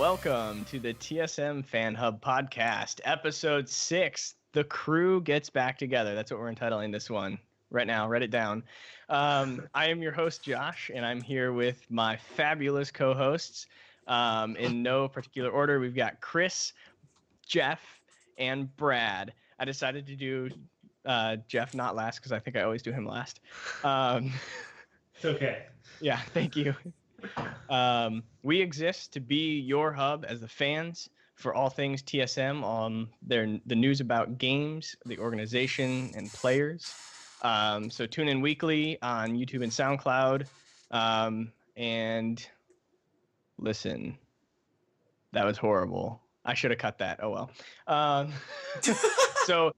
welcome to the TSM FanHub podcast, episode 6. The crew gets back together. That's what we're entitling this one right now. Write it down. I am your host, Josh, and I'm here with my fabulous co-hosts. In no particular order, we've got Chris, Jeff, and Brad. I decided to do Jeff not last because I think I always do him last. It's okay. Yeah, thank you. We exist to be your hub as the fans for all things TSM on the news about games, the organization, and players. So tune in weekly on YouTube and SoundCloud. And listen, that was horrible. I should have cut that. Oh well. So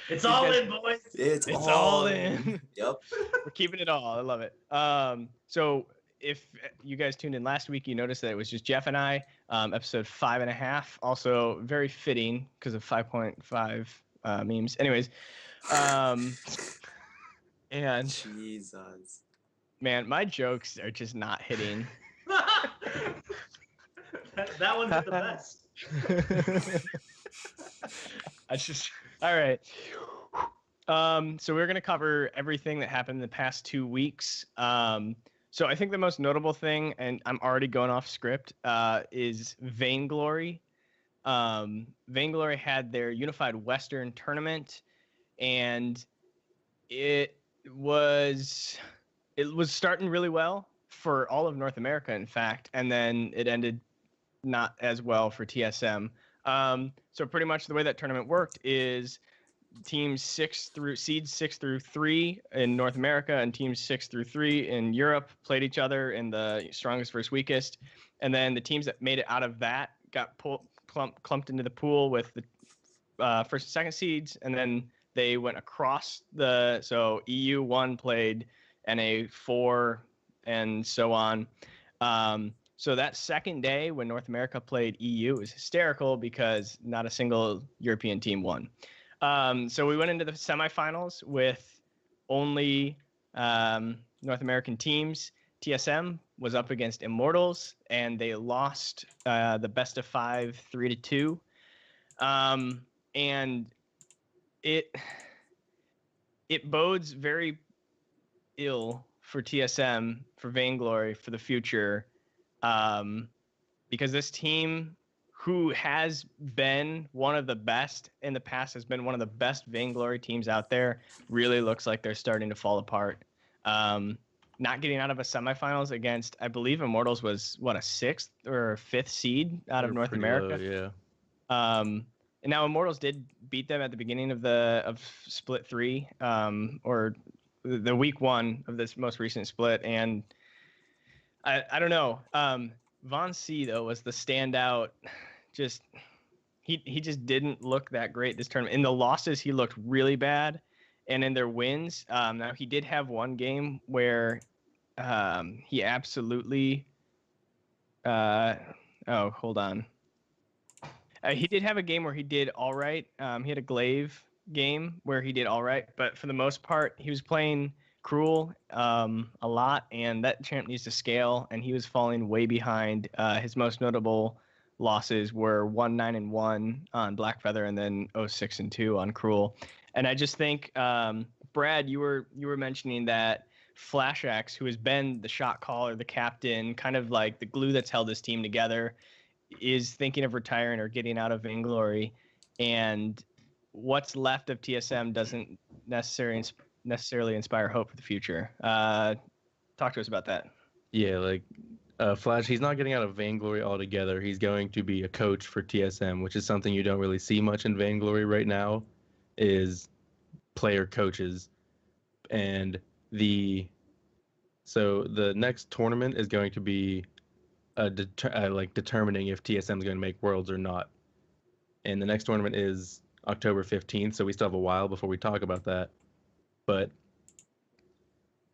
it's all in, boys. It's all in. Yep. We're keeping it all. I love it. So if you guys tuned in last week, you noticed that it was just Jeff and I, episode 5.5. Also very fitting because of 5.5 memes. Anyways, and Jesus, man, my jokes are just not hitting. that one's the best. I just all right. So we're gonna cover everything that happened in the past 2 weeks. So I think the most notable thing, and I'm already going off script, is VainGlory. VainGlory had their Unified Western tournament, and it was starting really well for all of North America, in fact, and then it ended not as well for TSM. So pretty much the way that tournament worked is teams seeds 6 through 3 in North America and teams 6 through 3 in Europe played each other in the strongest versus weakest, and then the teams that made it out of that got clumped into the pool with the first and second seeds, and then they went across so EU1 played NA4 and so on. So that second day when North America played EU was hysterical because not a single European team won. So we went into the semifinals with only North American teams. TSM was up against Immortals, and they lost the best of 5, 3-2. And it bodes very ill for TSM, for VainGlory, for the future, because this team, who has been one of the best in the past, has been one of the best VainGlory teams out there, really looks like they're starting to fall apart. Not getting out of a semifinals against, I believe Immortals was, what, a 6th or 5th seed out of North America? Low, yeah. And now Immortals did beat them at the beginning of Split 3, or the week 1 of this most recent split, and I don't know. Von C, though, was the standout. Just he just didn't look that great this tournament. In the losses, he looked really bad, and in their wins, now he did have one game where he absolutely. Hold on. He did have a game where he did all right. He had a glaive game where he did all right, but for the most part, he was playing Cruel a lot, and that champ needs to scale, and he was falling way behind. His most notable losses were 1-9-1 on Blackfeather, and then 0-6-2 on Cruel. And I just think, Brad, you were mentioning that FlashX, who has been the shot caller, the captain, kind of like the glue that's held this team together, is thinking of retiring or getting out of VainGlory, and what's left of TSM doesn't necessarily inspire hope for the future. Talk to us about that. Yeah, like Flash, he's not getting out of VainGlory altogether. He's going to be a coach for TSM, which is something you don't really see much in VainGlory right now, is player coaches. And the next tournament is going to be determining if TSM is going to make Worlds or not. And the next tournament is October 15th, so we still have a while before we talk about that. But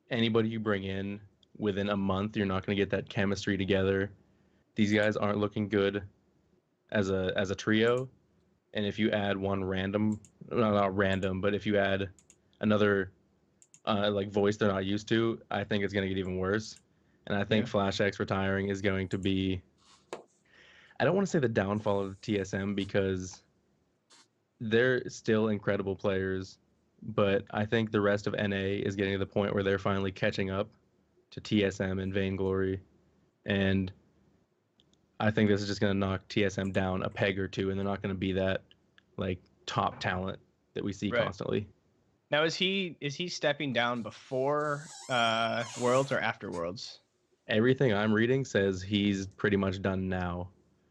anybody you bring in within a month, you're not going to get that chemistry together. These guys aren't looking good as a trio. And if you add one random, well, not random, but if you add another voice they're not used to, I think it's going to get even worse. And I think Yeah. Flash X retiring is going to be, I don't want to say the downfall of TSM because they're still incredible players, but I think the rest of NA is getting to the point where they're finally catching up to TSM and VainGlory. And I think this is just going to knock TSM down a peg or two, and they're not going to be that like top talent that we see Right. constantly. Now is he stepping down before Worlds or after Worlds? Everything I'm reading says he's pretty much done now.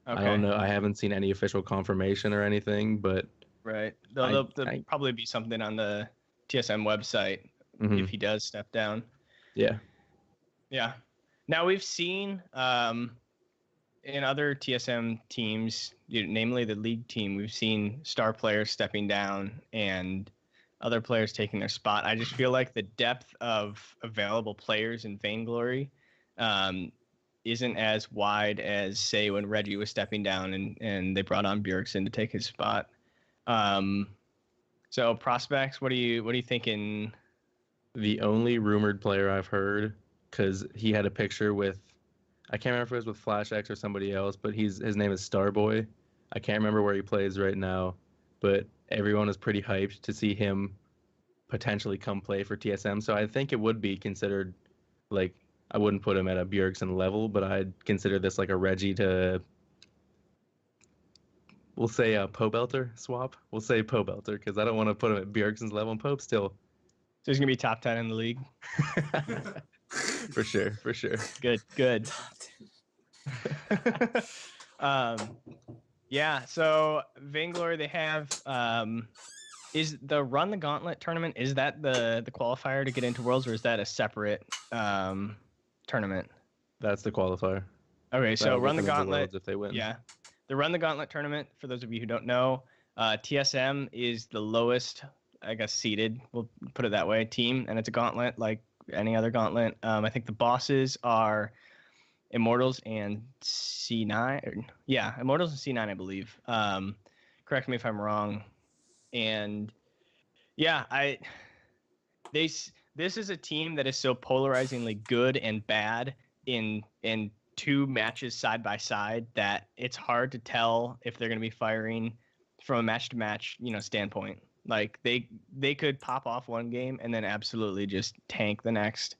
Okay. I don't know. I haven't seen any official confirmation or anything, but Right. There'll probably be something on the TSM website if he does step down. Yeah. Yeah. Now we've seen in other TSM teams, namely the league team, we've seen star players stepping down and other players taking their spot. I just feel like the depth of available players in VainGlory isn't as wide as, say, when Reggie was stepping down and they brought on Bjergsen to take his spot. So prospects, what are you thinking? The only rumored player I've heard, because he had a picture with, I can't remember if it was with Flash X or somebody else, but his name is Starboy. I can't remember where he plays right now, but everyone is pretty hyped to see him potentially come play for TSM. So I think it would be considered, like, I wouldn't put him at a Bjergsen level, but I'd consider this like a Reggie to, we'll say a Pobelter swap. We'll say Pobelter because I don't want to put him at Bjergsen's level, and Pope still. So he's gonna be top 10 in the league. For sure. Good. Yeah. So VainGlory, they have is the Run the Gauntlet tournament, is that the qualifier to get into Worlds, or is that a separate tournament? That's the qualifier. Okay, so Run the Gauntlet, if they win. Yeah, the Run the Gauntlet tournament, for those of you who don't know, TSM is the lowest, I guess, seeded, we'll put it that way, team, and it's a gauntlet like any other gauntlet. I think the bosses are Immortals and C9. Immortals and C9, I believe. Correct me if I'm wrong. And yeah, this is a team that is so polarizingly good and bad in two matches side by side that it's hard to tell if they're going to be firing from a match to match, standpoint. Like they could pop off one game and then absolutely just tank the next.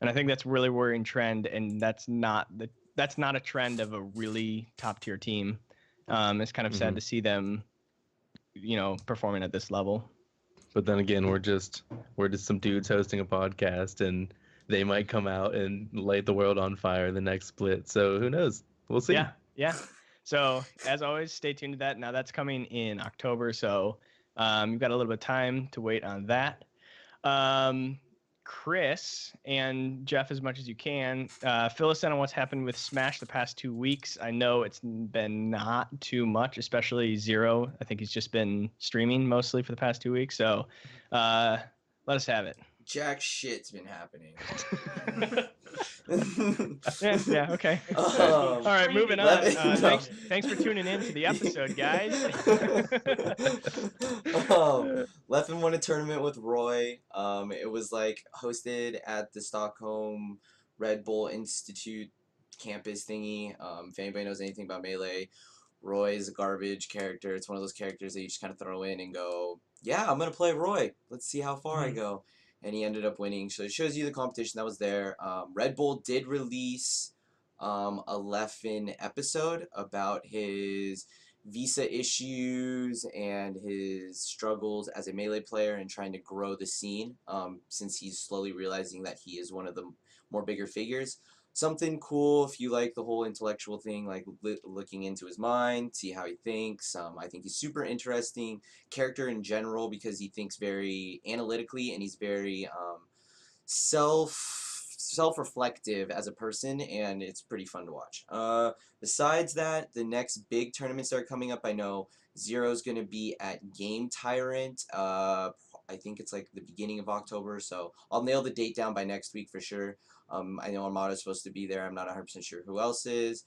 And I think that's a really worrying trend, and that's not a trend of a really top tier team. It's kind of sad to see them, performing at this level. But then again, we're just some dudes hosting a podcast, and they might come out and light the world on fire the next split. So who knows? We'll see. Yeah. So as always, stay tuned to that. Now that's coming in October, so you've got a little bit of time to wait on that. Chris and Jeff, as much as you can, fill us in on what's happened with Smash the past 2 weeks. I know it's been not too much, especially Zero. I think he's just been streaming mostly for the past 2 weeks. So let us have it. Jack shit's been happening. yeah, okay. All right, moving on. Thanks for tuning in to the episode, guys. Leffen won a tournament with Roy. It was hosted at the Stockholm Red Bull Institute campus thingy. If anybody knows anything about Melee, Roy is a garbage character. It's one of those characters that you just kind of throw in and go, yeah, I'm going to play Roy. Let's see how far I go. And he ended up winning. So it shows you the competition that was there. Red Bull did release a Leffen episode about his visa issues and his struggles as a Melee player and trying to grow the scene, since he's slowly realizing that he is one of the more bigger figures. Something cool if you like the whole intellectual thing, like looking into his mind, see how he thinks. I think he's super interesting character in general because he thinks very analytically and he's very self-reflective as a person, and it's pretty fun to watch. Besides that, the next big tournaments that are coming up, I know Zero's going to be at Game Tyrant. I think it's like the beginning of October, so I'll nail the date down by next week for sure. I know Armada's supposed to be there. I'm not 100% sure who else is.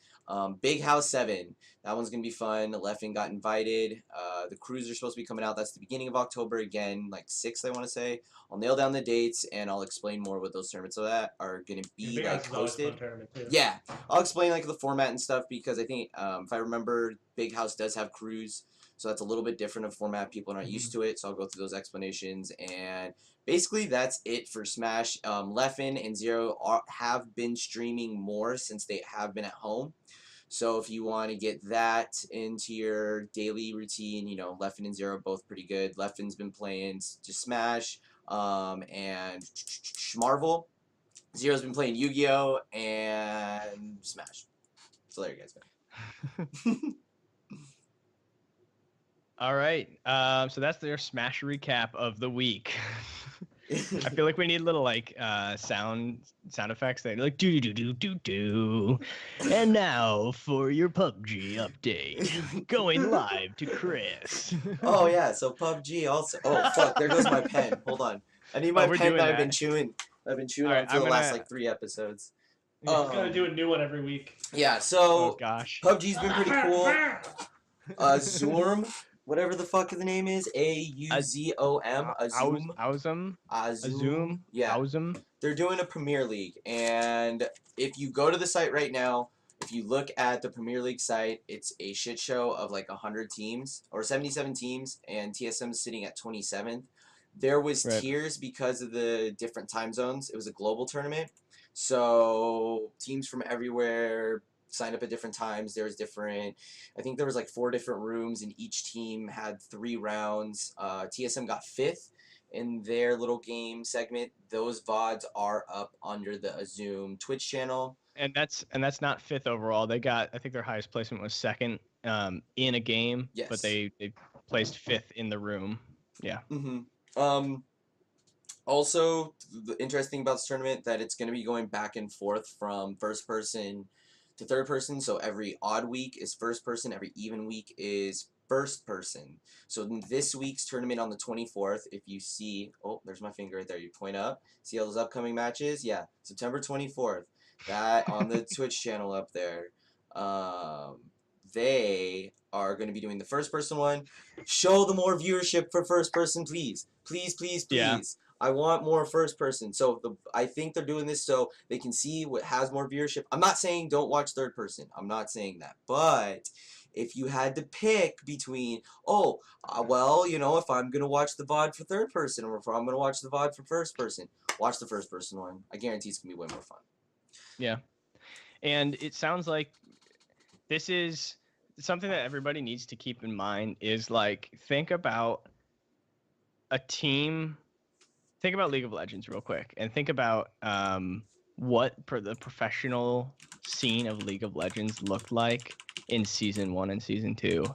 Big House 7. That one's going to be fun. Leffen got invited. The crews are supposed to be coming out. That's the beginning of October again, like 6th, I want to say. I'll nail down the dates, and I'll explain more what those tournaments are going to be Big like House is always a fun hosted. tournament too. Yeah, I'll explain like the format and stuff because I think if I remember, Big House does have crews, so that's a little bit different of format. People are not used to it, so I'll go through those explanations. And basically, that's it for Smash. Leffen and Zero have been streaming more since they have been at home. So if you want to get that into your daily routine, you know, Leffen and Zero are both pretty good. Leffen's been playing just Smash and Marvel. Zero's been playing Yu-Gi-Oh! And Smash. So there you guys go. All right. So that's their Smash recap of the week. I feel like we need little like sound effects that like do do do do do. And now for your PUBg update, going live to Chris. Oh yeah, so PUBg also. Oh fuck, there goes my pen. Hold on, I need my we're pen doing that I've that. been chewing. I've been chewing All on right, for the I'm last gonna- like 3 episodes. Gotta do a new one every week. Yeah, Oh so gosh. PUBG's been pretty cool. Zoom, whatever the fuck the name is, AUZOM, Azum. Azum. Yeah. Azum. They're doing a Premier League, and if you go to the site right now, if you look at the Premier League site, it's a shit show of like 100 teams or 77 teams, and TSM is sitting at 27th. There was Right. tiers because of the different time zones. It was a global tournament, so teams from everywhere signed up at different times. There was different, I think there was like 4 different rooms, and each team had 3 rounds. TSM got 5th in their little game segment. Those VODs are up under the Zoom Twitch channel. And that's not 5th overall. They got, I think their highest placement was 2nd in a game, Yes. but they placed 5th in the room. Yeah. Also, the interesting about this tournament that it's going to be going back and forth from first person to third person. So every odd week is first person, every even week is first person. So in this week's tournament on the 24th, if you see, oh, there's my finger right there. You point up, see all those upcoming matches? Yeah, September 24th. That on the Twitch channel up there. They are going to be doing the first person one. Show the more viewership for first person, please. Please, please, please. Yeah. I want more first person. So I think they're doing this so they can see what has more viewership. I'm not saying don't watch third person. I'm not saying that. But if you had to pick between, well, you know, if I'm going to watch the VOD for third person or if I'm going to watch the VOD for first person, watch the first person one. I guarantee it's going to be way more fun. Yeah. And it sounds like this is something that everybody needs to keep in mind is like, think about a team. Think about League of Legends real quick and think about what the professional scene of League of Legends looked like in Season 1 and Season 2.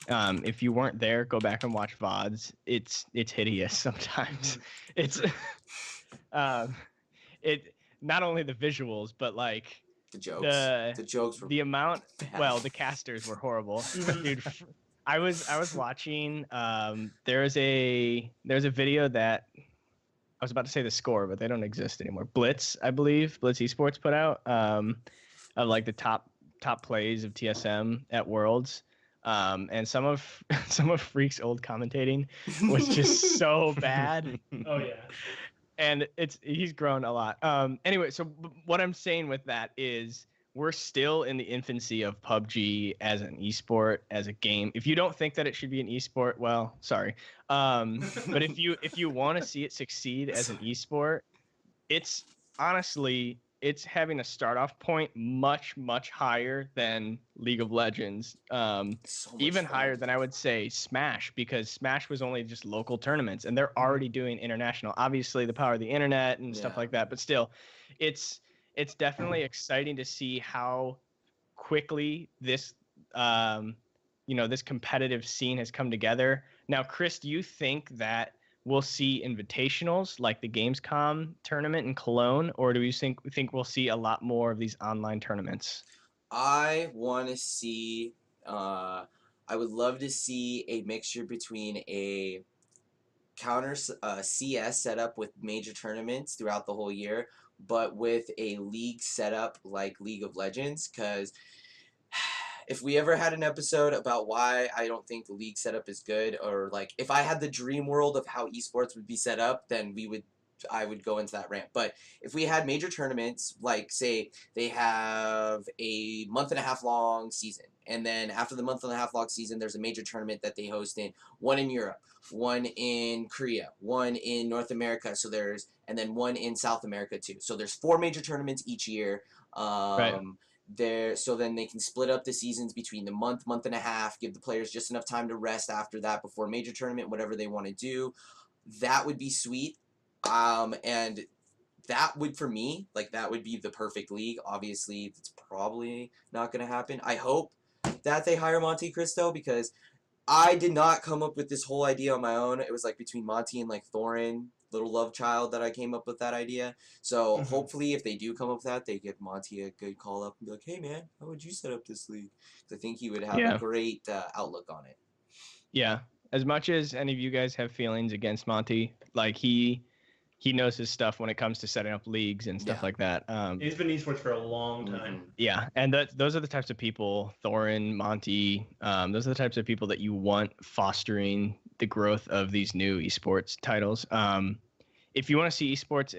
If you weren't there, go back and watch VODs. It's hideous sometimes. It's it not only the visuals, but like the jokes. The jokes were the amount. bad. Well, the casters were horrible, dude. I was watching. There's a video that I was about to say the score, but they don't exist anymore. Blitz, I believe, Blitz Esports put out of like the top plays of TSM at Worlds. And some of Freak's old commentating was just so bad. Oh yeah. And he's grown a lot. Anyway, so what I'm saying with that is we're still in the infancy of PUBG as an esport, as a game. If you don't think that it should be an esport, well, sorry. But if you want to see it succeed as an esport, it's honestly having a start off point much higher than League of Legends. Even higher than I would say Smash, because Smash was only just local tournaments and they're already doing international. Obviously the power of the internet and stuff like that, but still it's definitely exciting to see how quickly this this competitive scene has come together. Now, Chris, do you think that we'll see invitationals like the Gamescom tournament in Cologne, or do you think we'll see a lot more of these online tournaments? I want to see, I would love to see a mixture between a counter CS setup with major tournaments throughout the whole year but with a league setup like League of Legends, because if we ever had an episode about why I don't think the league setup is good, or like if I had the dream world of how esports would be set up, then I would go into that rant. But if we had major tournaments, like say they have a month and a half long season, and then after the month and a half long season, there's a major tournament that they host one in Europe, one in Korea, one in North America. And then one in South America too. So there's 4 major tournaments each year. Right. So then they can split up the seasons between the month and a half, give the players just enough time to rest after that before major tournament, whatever they want to do. That would be sweet. And that would, for me, like, that would be the perfect league. Obviously, it's probably not going to happen. I hope that they hire Monte Cristo, because I did not come up with this whole idea on my own. It was like between Monty and like Thorin, little love child, that I came up with that idea. So hopefully if they do come up with that, they give Monty a good call up and be like, hey man, how would you set up this league? 'Cause I think he would have a great outlook on it. Yeah. As much as any of you guys have feelings against Monty, like he knows his stuff when it comes to setting up leagues and stuff like that. He's been esports for a long time. Yeah, and those are the types of people, Thorin, Monty, those are the types of people that you want fostering the growth of these new esports titles. If you want to see esports,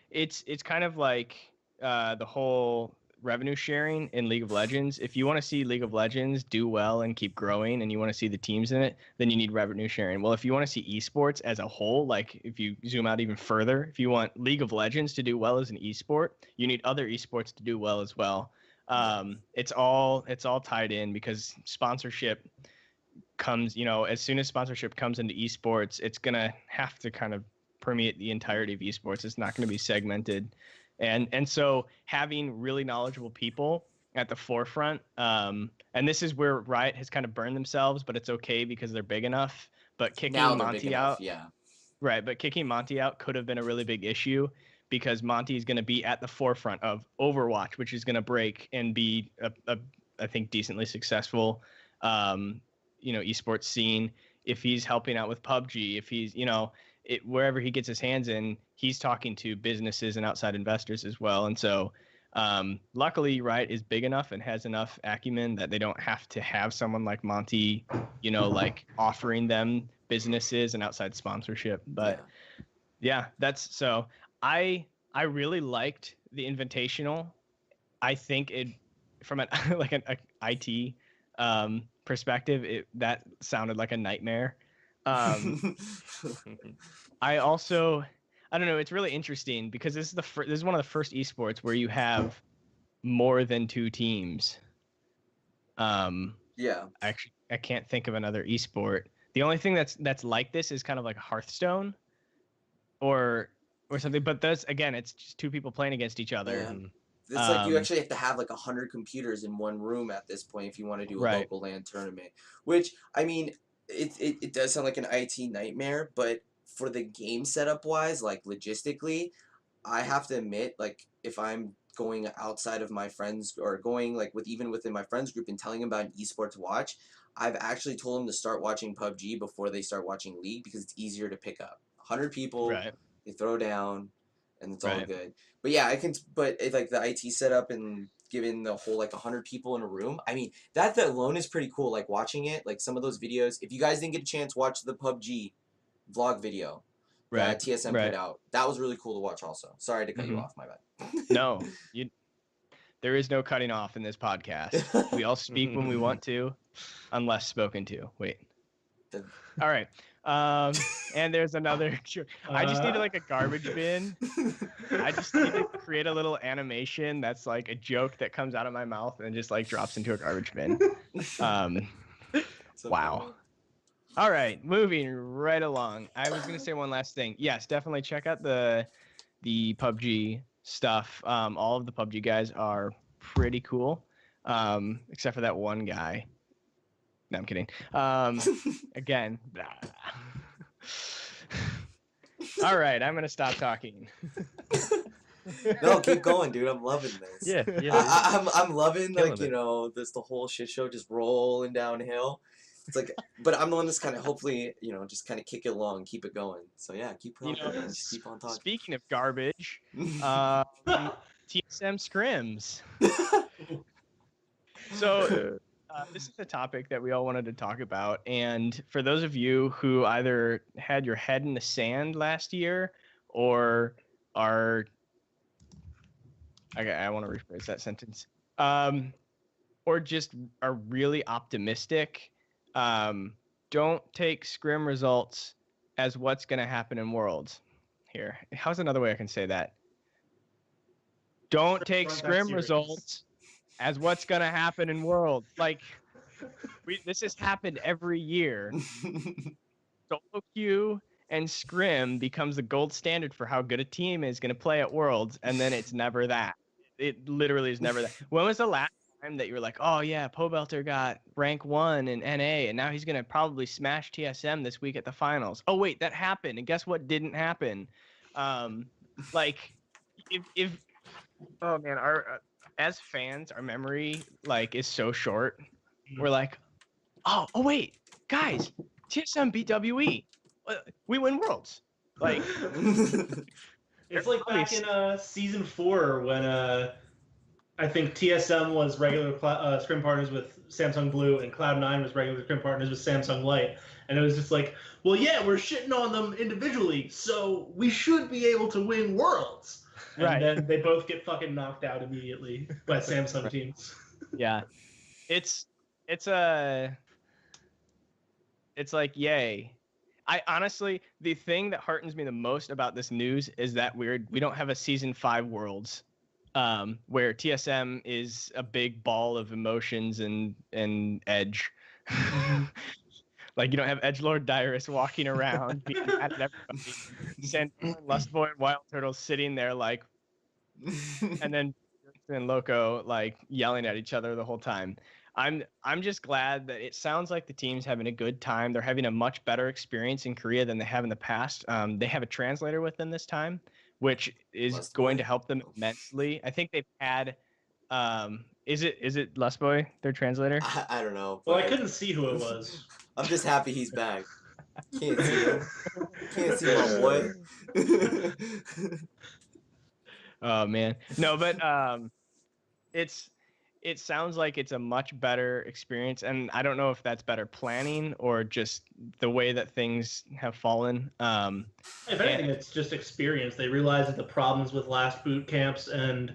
it's kind of like the whole revenue sharing in League of Legends. If you want to see League of Legends do well and keep growing, and you want to see the teams in it, then you need revenue sharing. Well, if you want to see esports as a whole, like if you zoom out even further, if you want League of Legends to do well as an esport, you need other esports to do well as well. It's all tied in, because sponsorship comes, as soon as sponsorship comes into esports, it's gonna have to kind of permeate the entirety of esports. It's not going to be segmented. And so having really knowledgeable people at the forefront, and this is where Riot has kind of burned themselves, but it's okay because they're big enough. But kicking Monty out, right? But kicking Monty out could have been a really big issue, because Monty is going to be at the forefront of Overwatch, which is going to break and be I think decently successful, esports scene. If he's helping out with PUBg, if he's wherever he gets his hands in, he's talking to businesses and outside investors as well. And so luckily Riot is big enough and has enough acumen that they don't have to have someone like Monty, like offering them businesses and outside sponsorship. But that's so I really liked the Invitational. I think it, from an IT perspective, that sounded like a nightmare. I don't know. It's really interesting because this is one of the first esports where you have more than 2 teams. Actually, I can't think of another esport. The only thing that's like this is kind of like Hearthstone, or something. But that's, again, it's just 2 people playing against each other. Yeah. It's like you actually have to have like 100 computers in one room at this point if you want to do a local LAN tournament. Which, I mean, it does sound like an IT nightmare, but for the game setup wise, like logistically, I have to admit, like if I'm going outside of my friends, or going like even within my friends group and telling them about an esports watch, I've actually told them to start watching PUBg before they start watching League, because it's easier to pick up. 100 people, they throw down, and it's all good. But yeah, like the IT setup and given the whole like 100 people in a room, I mean, that alone is pretty cool. Like watching it, like some of those videos, if you guys didn't get a chance, watch the PUBg vlog video that TSM put out. That was really cool to watch also. Sorry to cut you off, my bad. No, there is no cutting off in this podcast. We all speak when we want to, unless spoken to. Wait. All right. And there's another. I just need like a garbage bin. I just need to create a little animation that's like a joke that comes out of my mouth and just like drops into a garbage bin. Wow. All right, moving right along. I was gonna say one last thing. Yes, definitely check out the PUBg stuff. All of the PUBg guys are pretty cool, except for that one guy. No, I'm kidding. Again. All right, I'm gonna stop talking. No, keep going, dude. I'm loving this. Yeah. I'm loving, like, this the whole shit show just rolling downhill. It's like, but I'm the one that's kind of hopefully, just kind of kick it along, keep it going. So yeah, keep talking, man. Just keep on talking. Speaking of garbage, TSM scrims. So this is a topic that we all wanted to talk about, and for those of you who either had your head in the sand last year or are, I want to rephrase that sentence, or just are really optimistic, don't take scrim results as what's going to happen in Worlds. Here, how's another way I can say that? Don't take scrim results as what's going to happen in Worlds. Like, this has happened every year. Solo queue and scrim becomes the gold standard for how good a team is going to play at Worlds, and then it's never that. It literally is never that. When was the last time that you were like, oh yeah, Pobelter got rank 1 in NA, and now he's going to probably smash TSM this week at the finals? Oh wait, that happened, and guess what didn't happen? Like, if oh man, our as fans, our memory is so short. We're like, oh wait, guys, TSM beat WE. We win Worlds. Like, it's like back in season 4 when I think TSM was regular scrim partners with Samsung Blue, and Cloud9 was regular scrim partners with Samsung Light. And it was just like, well, yeah, we're shitting on them individually, so we should be able to win Worlds. And then they both get fucking knocked out immediately by Samsung teams. Yeah, it's like, yay. I honestly, the thing that heartens me the most about this news is that we don't have a season 5 Worlds, where TSM is a big ball of emotions and edge. Like, you don't have Edgelord Dyrus walking around being mad at everybody. Sandor, Lustboy, and Wild Turtle sitting there like, and then and Loco yelling at each other the whole time. I'm just glad that it sounds like the team's having a good time. They're having a much better experience in Korea than they have in the past. They have a translator with them this time, which is going to help them immensely. I think they've had is it Lustboy, their translator? I don't know. Well, I couldn't see who it was. I'm just happy he's back. Can't see him. Can't see my boy. Oh man. No, but it sounds like it's a much better experience, and I don't know if that's better planning or just the way that things have fallen. If anything, it's just experience. They realized the problems with last boot camps and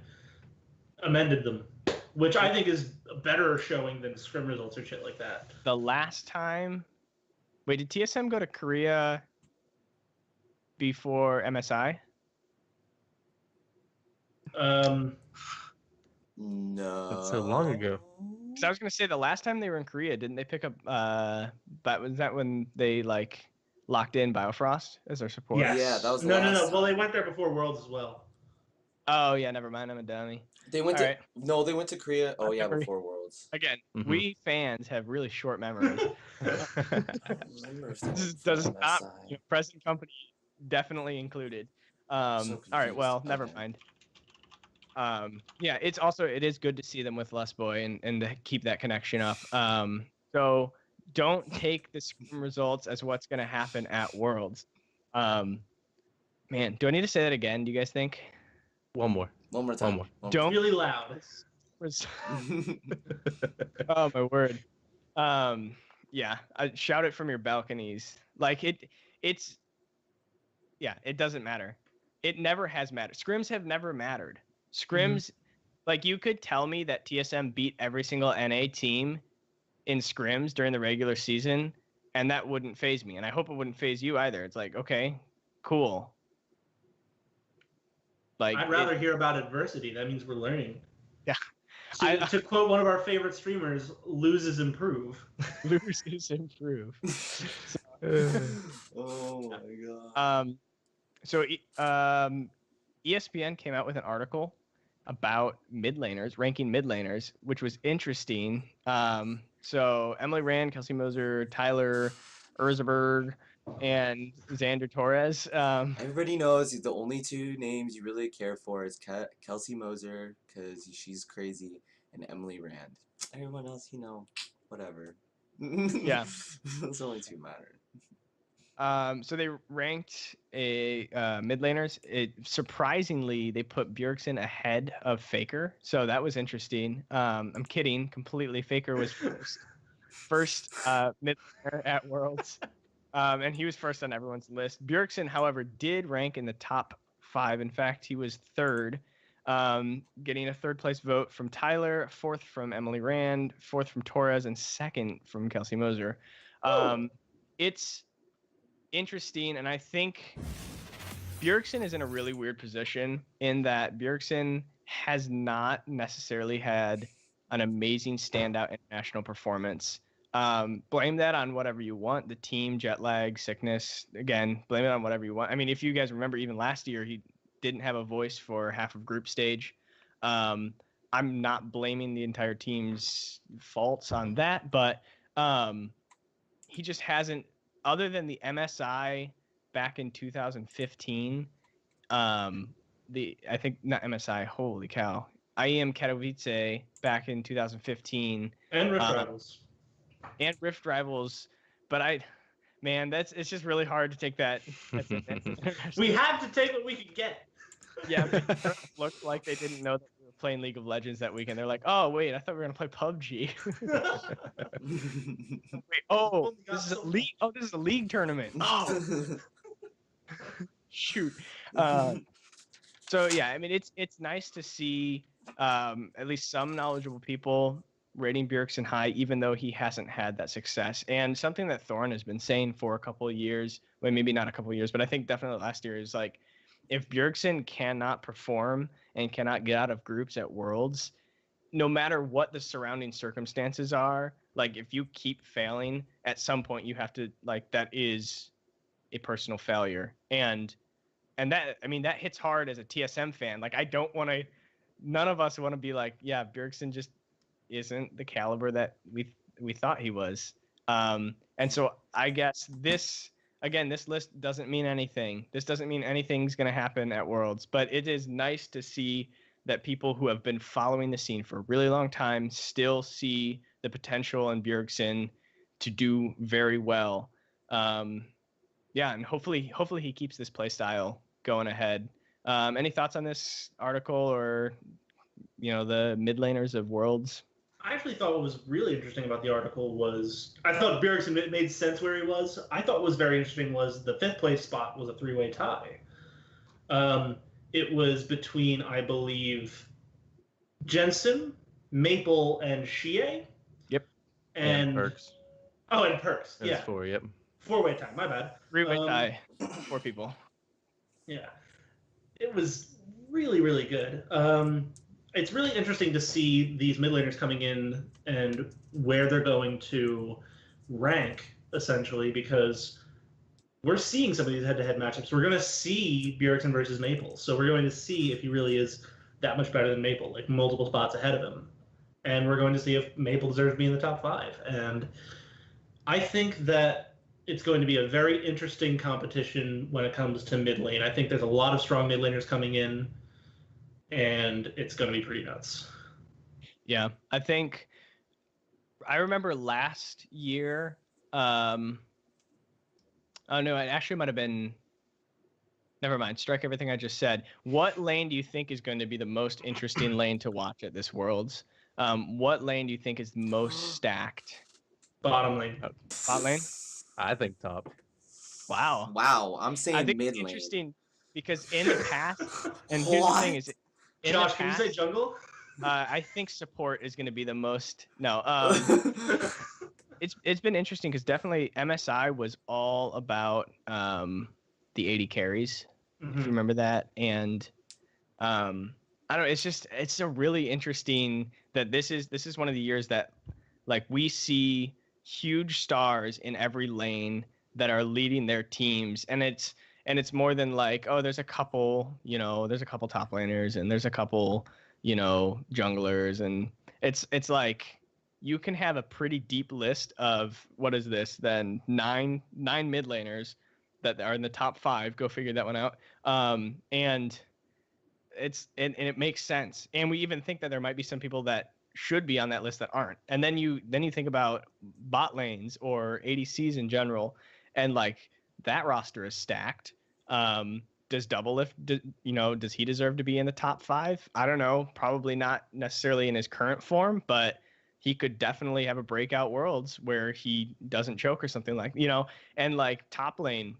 amended them, which I think is a better showing than scrim results or shit like that. The last time, wait, did TSM go to Korea before MSI? No. That's so long ago. Because I was gonna say the last time they were in Korea, didn't they pick up? But was that when they locked in Biofrost as their support? Yes. Yeah, that was the no. last Well, time. they went there before Worlds as well. Oh yeah, never mind. I'm a dummy. They went All to right. No, they went to Korea. Oh yeah, Memory. before Worlds. Again, Mhm. we fans have really short memories. This does not, present company definitely included. All right, well, never mind. Yeah, it is good to see them with Lustboy and to keep that connection up. So don't take the scrim results as what's going to happen at Worlds. Man, do I need to say that again? Do you guys think? One more time. Don't really loud. Oh my word. Yeah, shout it from your balconies. It doesn't matter. It never has mattered. Scrims have never mattered. Scrims, you could tell me that TSM beat every single NA team in scrims during the regular season, and that wouldn't faze me. And I hope it wouldn't faze you either. It's like, okay, cool. I'd rather hear about adversity. That means we're learning. Yeah. To quote one of our favorite streamers, loses improve. Loses improve. Oh my god. So ESPN came out with an article about ranking mid laners, which was interesting. So Emily Rand, Kelsey Moser, Tyler Erzberg, and Xander Torres. Everybody knows the only two names you really care for is Kelsey Moser, because she's crazy, and Emily Rand. Everyone else, whatever. Yeah. There's only 2 matter. So they ranked a mid laners. Surprisingly, they put Bjergsen ahead of Faker, so that was interesting. I'm kidding completely. Faker was first mid laner at Worlds, and he was first on everyone's list. Bjergsen, however, did rank in the top 5. In fact, he was third, getting a 3rd place vote from Tyler, 4th from Emily Rand, 4th from Torres, and 2nd from Kelsey Moser. It's interesting, and I think Bjergsen is in a really weird position in that Bjergsen has not necessarily had an amazing standout international performance. Blame that on whatever you want, the team, jet lag, sickness. Again, blame it on whatever you want. I mean, if you guys remember, even last year, he didn't have a voice for half of group stage. I'm not blaming the entire team's faults on that, but he just hasn't, other than the MSI back in 2015, I think not MSI, holy cow, IEM Katowice back in 2015, And Rift Rivals. And Rift Rivals, but it's just really hard to take that. We had to take what we could get. Yeah, it looked like they didn't know that we were playing League of Legends that weekend. They're like, oh wait, I thought we were gonna play PUBg. Wait, this is a league. Oh, this is a league tournament. Oh, shoot. So yeah, I mean, it's nice to see at least some knowledgeable people rating Bjergsen high, even though he hasn't had that success. And something that Thorn has been saying for a couple of years, well, maybe not a couple of years, but I think definitely last year, is like, if Bjergsen cannot perform and cannot get out of groups at Worlds, no matter what the surrounding circumstances are, like if you keep failing, at some point you have to, like, that is a personal failure. And that, I mean, that hits hard as a TSM fan. Like, none of us want to be like, yeah, Bjergsen just isn't the caliber that we thought he was. And so I guess this list doesn't mean anything. This doesn't mean anything's going to happen at Worlds, but it is nice to see that people who have been following the scene for a really long time still see the potential in Bjergsen to do very well. Yeah, and hopefully he keeps this play style going ahead. Any thoughts on this article, or the mid laners of Worlds? I actually thought what was really interesting about the article was, I thought Bjergsen made sense where he was. I thought what was very interesting was the 5th place spot was a 3-way tie. It was between, I believe, Jensen, Maple, and Shie. Yep. And Perks. Oh, and Perks. That's Yeah. 4. Yep. 4-way tie. My bad. 3-way tie. 4 people. Yeah. It was really, really good. It's really interesting to see these mid laners coming in and where they're going to rank, essentially, because we're seeing some of these head-to-head matchups. We're going to see Bjergsen versus Maple, so we're going to see if he really is that much better than Maple, like multiple spots ahead of him. And we're going to see if Maple deserves to be in the top 5. And I think that it's going to be a very interesting competition when it comes to mid lane. I think there's a lot of strong mid laners coming in, and it's going to be pretty nuts. Yeah, I remember last year. Oh no, it actually might have been. Never mind. Strike everything I just said. What lane do you think is going to be the most interesting lane to watch at this Worlds? What lane do you think is the most stacked? Bottom lane. Bot lane? I think top. Wow. Wow, I'm saying I think mid it's lane. interesting because in the past, and here's the thing is, Josh, can you say jungle? I think support is going to be the most. No. It's been interesting because definitely MSI was all about the 80 carries, if you remember that, and I don't know. It's a really interesting that this is one of the years that, like, we see huge stars in every lane that are leading their teams, and it's more than like, oh, there's a couple top laners and there's a couple junglers, and it's like you can have a pretty deep list of, what is this then, nine mid laners that are in the top 5. Go figure that one out. And it makes sense. And we even think that there might be some people that should be on that list that aren't. And then you think about bot lanes or ADCs in general, and like that roster is stacked. Does Doublelift, does he deserve to be in the top 5? I don't know. Probably not necessarily in his current form, but he could definitely have a breakout Worlds where he doesn't choke or something like, and like top lane,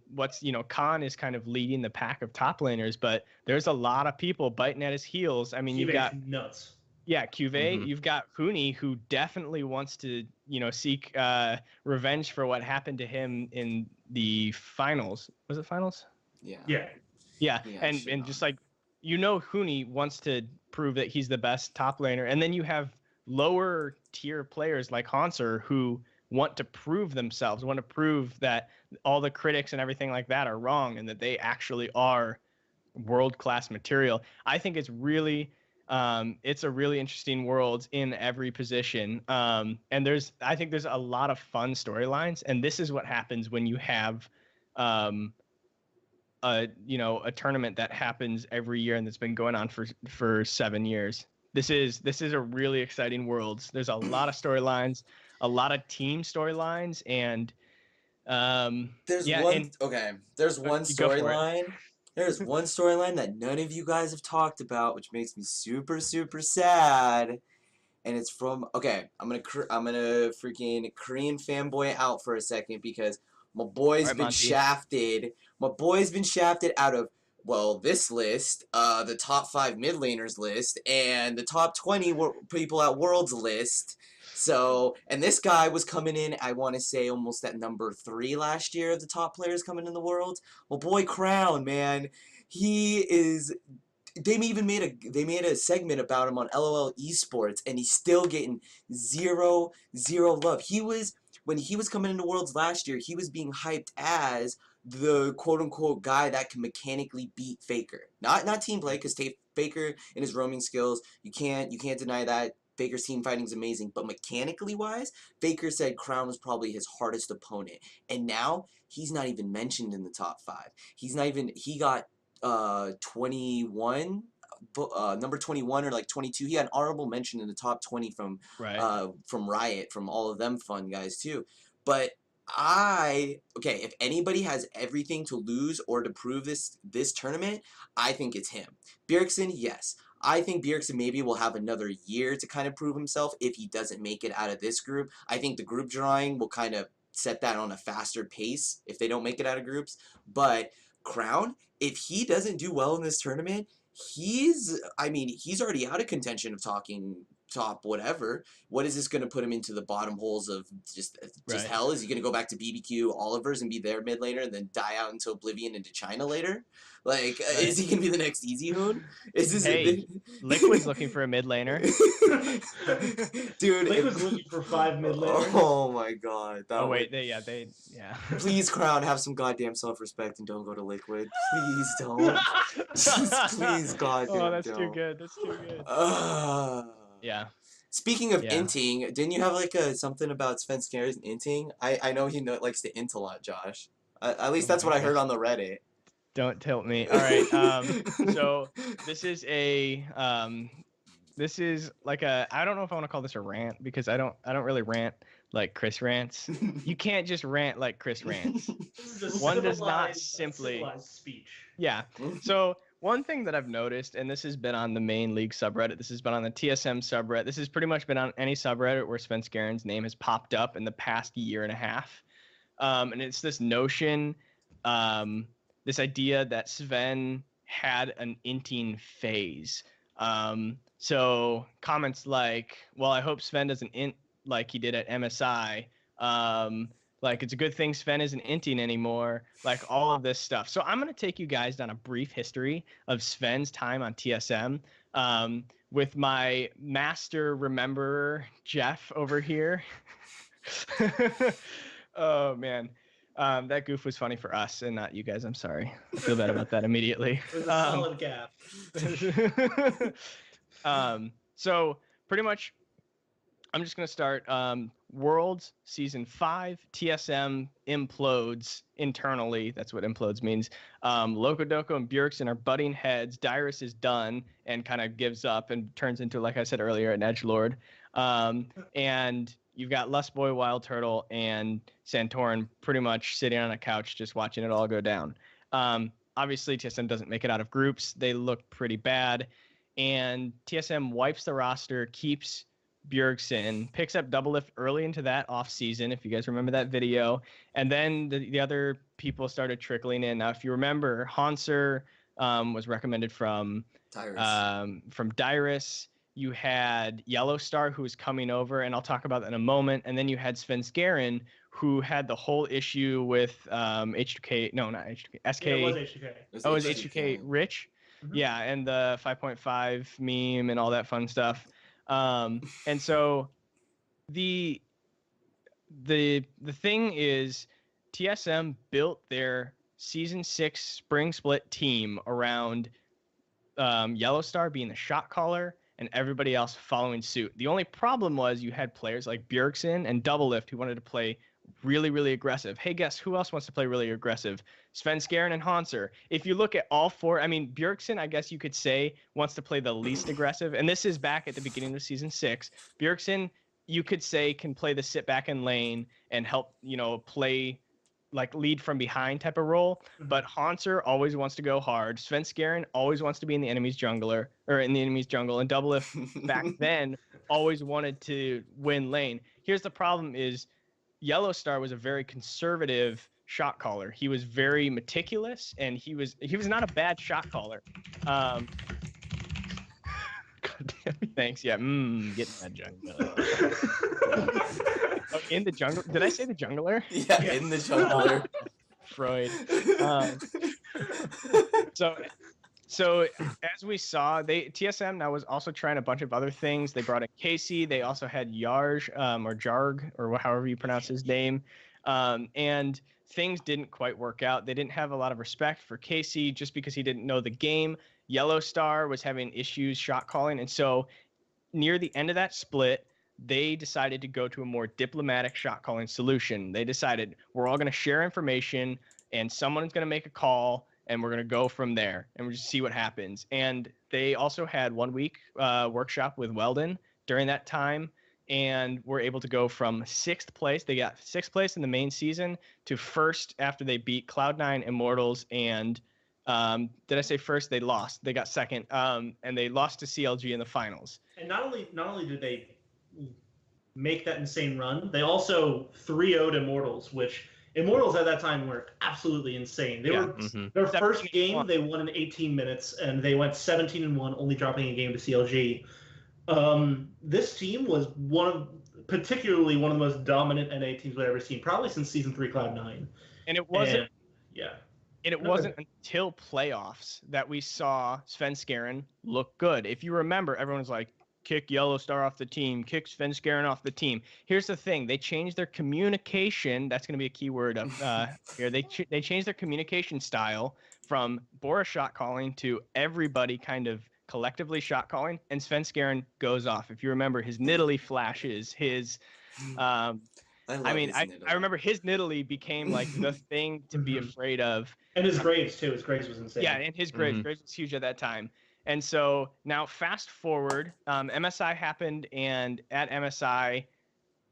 Khan is kind of leading the pack of top laners, but there's a lot of people biting at his heels. I mean, you've got nuts. Yeah, QV. You've got Huni, who definitely wants to, seek revenge for what happened to him in the finals. Was it finals? Yeah. And just like, Huni wants to prove that he's the best top laner, and then you have lower tier players like Hanser who want to prove themselves, want to prove that all the critics and everything like that are wrong, and that they actually are world-class material. I think it's really it's a really interesting world in every position. And I think there's a lot of fun storylines, and this is what happens when you have a tournament that happens every year and that's been going on for 7 years. This is a really exciting world. There's a lot of storylines, a lot of team storylines, and there's one storyline. There's one storyline that none of you guys have talked about, which makes me super, super sad. And it's from I'm gonna freaking Korean fanboy out for a second because my boy's been shafted. My boy's been shafted out of this list, the top 5 mid laners list, and the top 20 people at Worlds list. So, and this guy was coming in, I want to say, almost at number 3 last year of the top players coming in the world. Well, boy, Crown, man, he is. They made a segment about him on LOL Esports, and he's still getting zero love. When he was coming into Worlds last year, he was being hyped as the quote-unquote guy that can mechanically beat Faker. Not team play, because Faker and his roaming skills, you can't deny that. Faker's team fighting is amazing, but mechanically wise, Faker said Crown was probably his hardest opponent. And now, he's not even mentioned in the top 5. He got 21, number 21 or like 22. He had an honorable mention in the top 20 from Riot, from all of them fun guys too. But if anybody has everything to lose or to prove this tournament, I think it's him. Bjergsen, yes. I think Bjergsen maybe will have another year to kind of prove himself if he doesn't make it out of this group. I think the group drawing will kind of set that on a faster pace if they don't make it out of groups. But Crown, if he doesn't do well in this tournament, he's already out of contention of talking top whatever. What is this going to put him into the bottom holes of just hell? Is he going to go back to BBQ Olivers and be their mid laner and then die out into oblivion into China later? Like, is he going to be the next Easy Hoon? Liquid's looking for a mid laner. Dude, Liquid's looking for 5 mid laners. Oh my god. They Please, Crown, have some goddamn self-respect and don't go to Liquid. Please don't. Please, goddamn don't. That's too good. That's too good. Yeah. Speaking of inting, didn't you have something about Sven Scares and inting? I know he likes to int a lot, Josh. At least that's what I heard on the Reddit. Don't tilt me. All right. So this is like I don't know if I want to call this a rant because I don't really rant like Chris rants. You can't just rant like Chris rants. One does not simply speech. Yeah. So one thing that I've noticed, and this has been on the main league subreddit, this has been on the TSM subreddit, this has pretty much been on any subreddit where Sven Skaren's name has popped up in the past year and a half. And it's this notion, this idea that Sven had an inting phase. So comments like, well, I hope Sven doesn't int like he did at MSI. Like, it's a good thing Sven isn't inting anymore. Like, all of this stuff. So I'm going to take you guys down a brief history of Sven's time on TSM with my master rememberer, Jeff, over here. Oh, man. That goof was funny for us and not you guys. I'm sorry. I feel bad about that immediately. It was a solid gap. So pretty much, I'm just going to start. Worlds Season 5, TSM implodes internally. That's what implodes means. Locodoco and Bjergsen are butting heads. Dyrus is done and kind of gives up and turns into, like I said earlier, an edgelord. And you've got Lustboy, Wild Turtle, and Santorin pretty much sitting on a couch just watching it all go down. Obviously, TSM doesn't make it out of groups. They look pretty bad. And TSM wipes the roster, keeps Bjergsen, picks up Doublelift early into that offseason, if you guys remember that video. And then the other people started trickling in. Now, if you remember, Hanser was recommended from Dyrus. You had Yellow Star, who was coming over, and I'll talk about that in a moment. And then you had Sven Skaren, who had the whole issue with H2K. No, not H2K. SK. Yeah, it was H2K. It was H2K Rich. Mm-hmm. Yeah, and the 5.5 meme and all that fun stuff. And so the thing is, TSM built their Season 6 Spring Split team around Yellow Star being the shot caller and everybody else following suit. The only problem was you had players like Bjergsen and Doublelift who wanted to play really, really aggressive. Hey, guess who else wants to play really aggressive? Sven Skaren and Hanser. If you look at all four, I mean, Bjergsen, I guess you could say, wants to play the least aggressive. And this is back at the beginning of Season 6. Bjergsen, you could say, can play the sit back in lane and help, play like lead from behind type of role. But Hanser always wants to go hard. Sven Skaren always wants to be in the enemy's jungle. And Doublelift back then always wanted to win lane. Here's the problem is Yellow Star was a very conservative shot caller. He was very meticulous, and he was not a bad shot caller. God damn it. Thanks. Yeah. Getting that jungle. Oh, in the jungle. Did I say the jungler? Yeah, in the jungler. Freud. So as we saw, TSM now was also trying a bunch of other things. They brought in Casey. They also had Yarj or Jarg, or however you pronounce his name. And things didn't quite work out. They didn't have a lot of respect for Casey just because he didn't know the game. Yellow Star was having issues shot calling. And so near the end of that split, they decided to go to a more diplomatic shot calling solution. They decided we're all going to share information and someone's going to make a call and we're going to go from there and we'll just see what happens. And they also had 1 week workshop with Weldon during that time and were able to go from 6th place. They got 6th place in the main season to 1st after they beat Cloud9, Immortals, and did I say 1st? They lost. They got 2nd, and they lost to CLG in the finals. And not only did they make that insane run, they also 3-0'd Immortals, which Immortals at that time were absolutely insane. They were their first game they won in 18 minutes, and they went 17-1, only dropping a game to CLG. This team was particularly one of the most dominant NA teams we've ever seen, probably since Season 3 Cloud9. And it wasn't. And it wasn't until playoffs that we saw Sven Skaren look good. If you remember, everyone was like, kick Yellow Star off the team, kick Sven Skaren off the team. Here's the thing. They changed their communication. That's going to be a key word here. They changed their communication style from Boris shot calling to everybody kind of collectively shot calling, and Sven Skaren goes off. If you remember, his Nidalee flashes, his I remember his Nidalee became like the thing to be afraid of. And his Graves too. His Graves was insane. Yeah, and his Graves. Graves was huge at that time. And so now fast forward, MSI happened, and at MSI,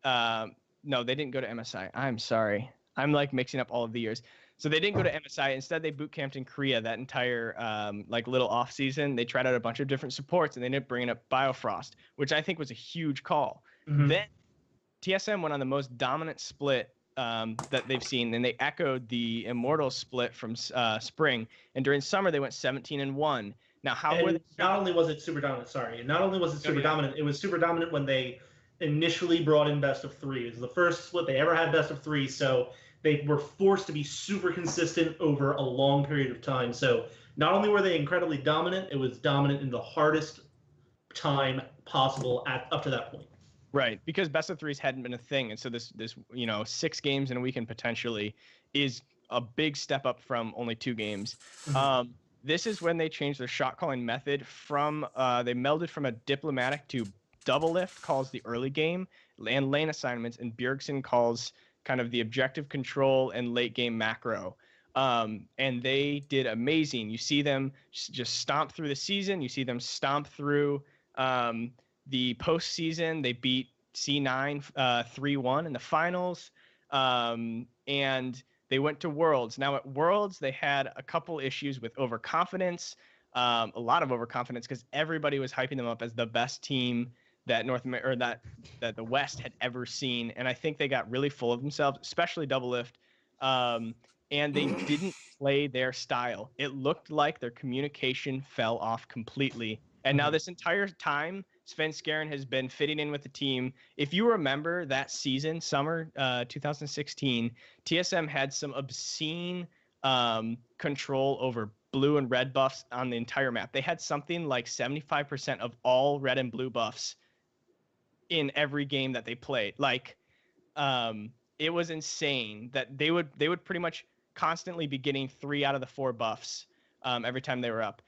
no, they didn't go to MSI. I'm sorry. I'm like mixing up all of the years. So they didn't go to MSI. Instead, they boot camped in Korea that entire like little off season. They tried out a bunch of different supports, and they ended up bringing up Biofrost, which I think was a huge call. Then TSM went on the most dominant split that they've seen, and they echoed the Immortal split from spring. And during summer, they went 17-1. Now, not only was it super dominant, it was super dominant when they initially brought in best of 3. It was the first split they ever had best of 3, so they were forced to be super consistent over a long period of time. So not only were they incredibly dominant, it was dominant in the hardest time possible up to that point. Right, because best of 3s hadn't been a thing, and so this 6 games in a weekend potentially is a big step up from only 2 games. This is when they changed their shot calling method from they melded from a diplomatic to Doublelift calls the early game and lane assignments, and Bjergsen calls kind of the objective control and late game macro. And they did amazing. You see them just stomp through the season. You see them stomp through the postseason, they beat C9 3-1 in the finals. And they went to Worlds. Now at Worlds, they had a couple issues with overconfidence, a lot of overconfidence, because everybody was hyping them up as the best team that North America or that the West had ever seen. And I think they got really full of themselves, especially Double Lift. And they didn't play their style. It looked like their communication fell off completely. And now this entire time, Sven Skjern has been fitting in with the team. If you remember that season, summer 2016, TSM had some obscene control over blue and red buffs on the entire map. They had something like 75% of all red and blue buffs in every game that they played. Like, it was insane that they would pretty much constantly be getting 3 out of the 4 buffs every time they were up.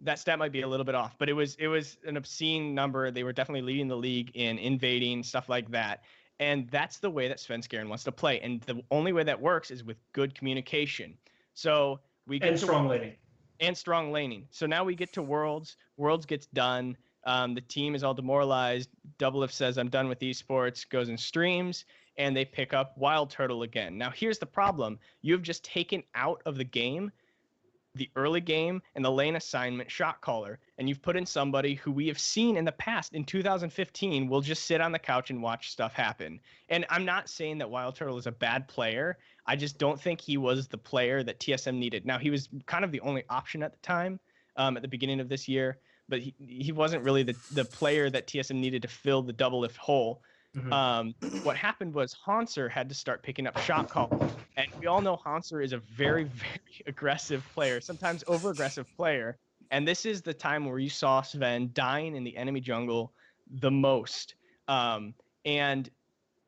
That stat might be a little bit off, but it was an obscene number. They were definitely leading the league in invading, stuff like that. And that's the way that Sven Skjern wants to play. And the only way that works is with good communication. So we get strong laning. And strong laning. So now we get to Worlds. Worlds gets done. The team is all demoralized. Doublelift says, I'm done with esports, goes and streams, and they pick up Wild Turtle again. Now, here's the problem. You've just taken out of the game the early game and the lane assignment shot caller, and you've put in somebody who we have seen in the past in 2015 will just sit on the couch and watch stuff happen. And I'm not saying that Wild Turtle is a bad player. I just don't think he was the player that TSM needed. Now, he was kind of the only option at the time, at the beginning of this year, but he wasn't really the player that TSM needed to fill the double lift hole. What happened was Hanser had to start picking up shot call, and we all know Hanser is a very, very aggressive player, sometimes over-aggressive player. And this is the time where you saw Sven dying in the enemy jungle the most. And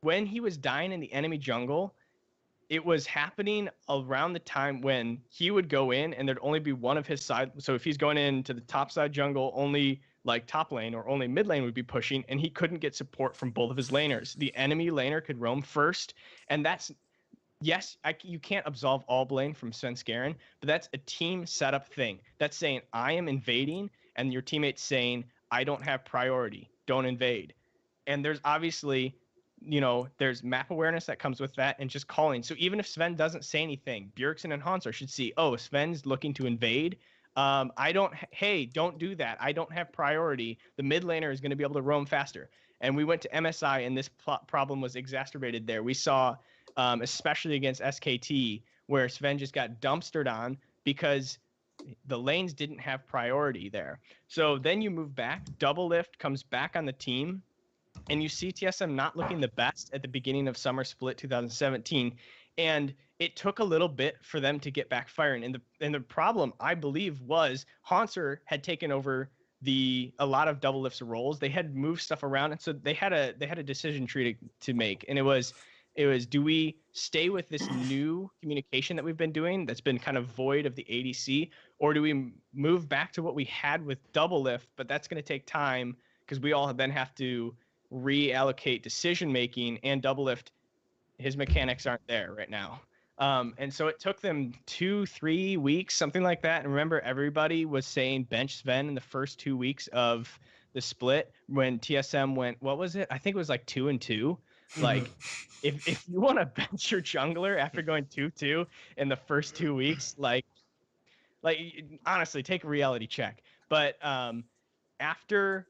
when he was dying in the enemy jungle, it was happening around the time when he would go in and there'd only be one of his side. So if he's going into the top side jungle, only like top lane or only mid lane would be pushing, and he couldn't get support from both of his laners. The enemy laner could roam first, and that's, yes, you can't absolve all blame from Sven Skjern, but that's a team setup thing. That's saying, I am invading, and your teammate's saying, I don't have priority, don't invade. And there's obviously, there's map awareness that comes with that and just calling. So even if Sven doesn't say anything, Bjergsen and Hanser should see, oh, Sven's looking to invade. Hey, don't do that. I don't have priority. The mid laner is going to be able to roam faster. And we went to MSI, and this problem was exacerbated there. We saw, especially against SKT, where Sven just got dumpstered on because the lanes didn't have priority there. So then you move back. Double Lift comes back on the team, and you see TSM not looking the best at the beginning of Summer Split 2017. And it took a little bit for them to get back firing. And the problem, I believe, was Hanser had taken over a lot of Double Lift's roles. They had moved stuff around, and so they had a decision tree to make. And it was, do we stay with this new communication that we've been doing that's been kind of void of the ADC, or do we move back to what we had with Double Lift? But that's going to take time because we all then have to reallocate decision making, and Double Lift, his mechanics aren't there right now. And so it took them 2-3 weeks, something like that. And remember, everybody was saying bench Sven in the first 2 weeks of the split when TSM went, what was it? I think it was like 2-2. Like, if you want to bench your jungler after going 2-2 in the first 2 weeks, like honestly, take a reality check. But after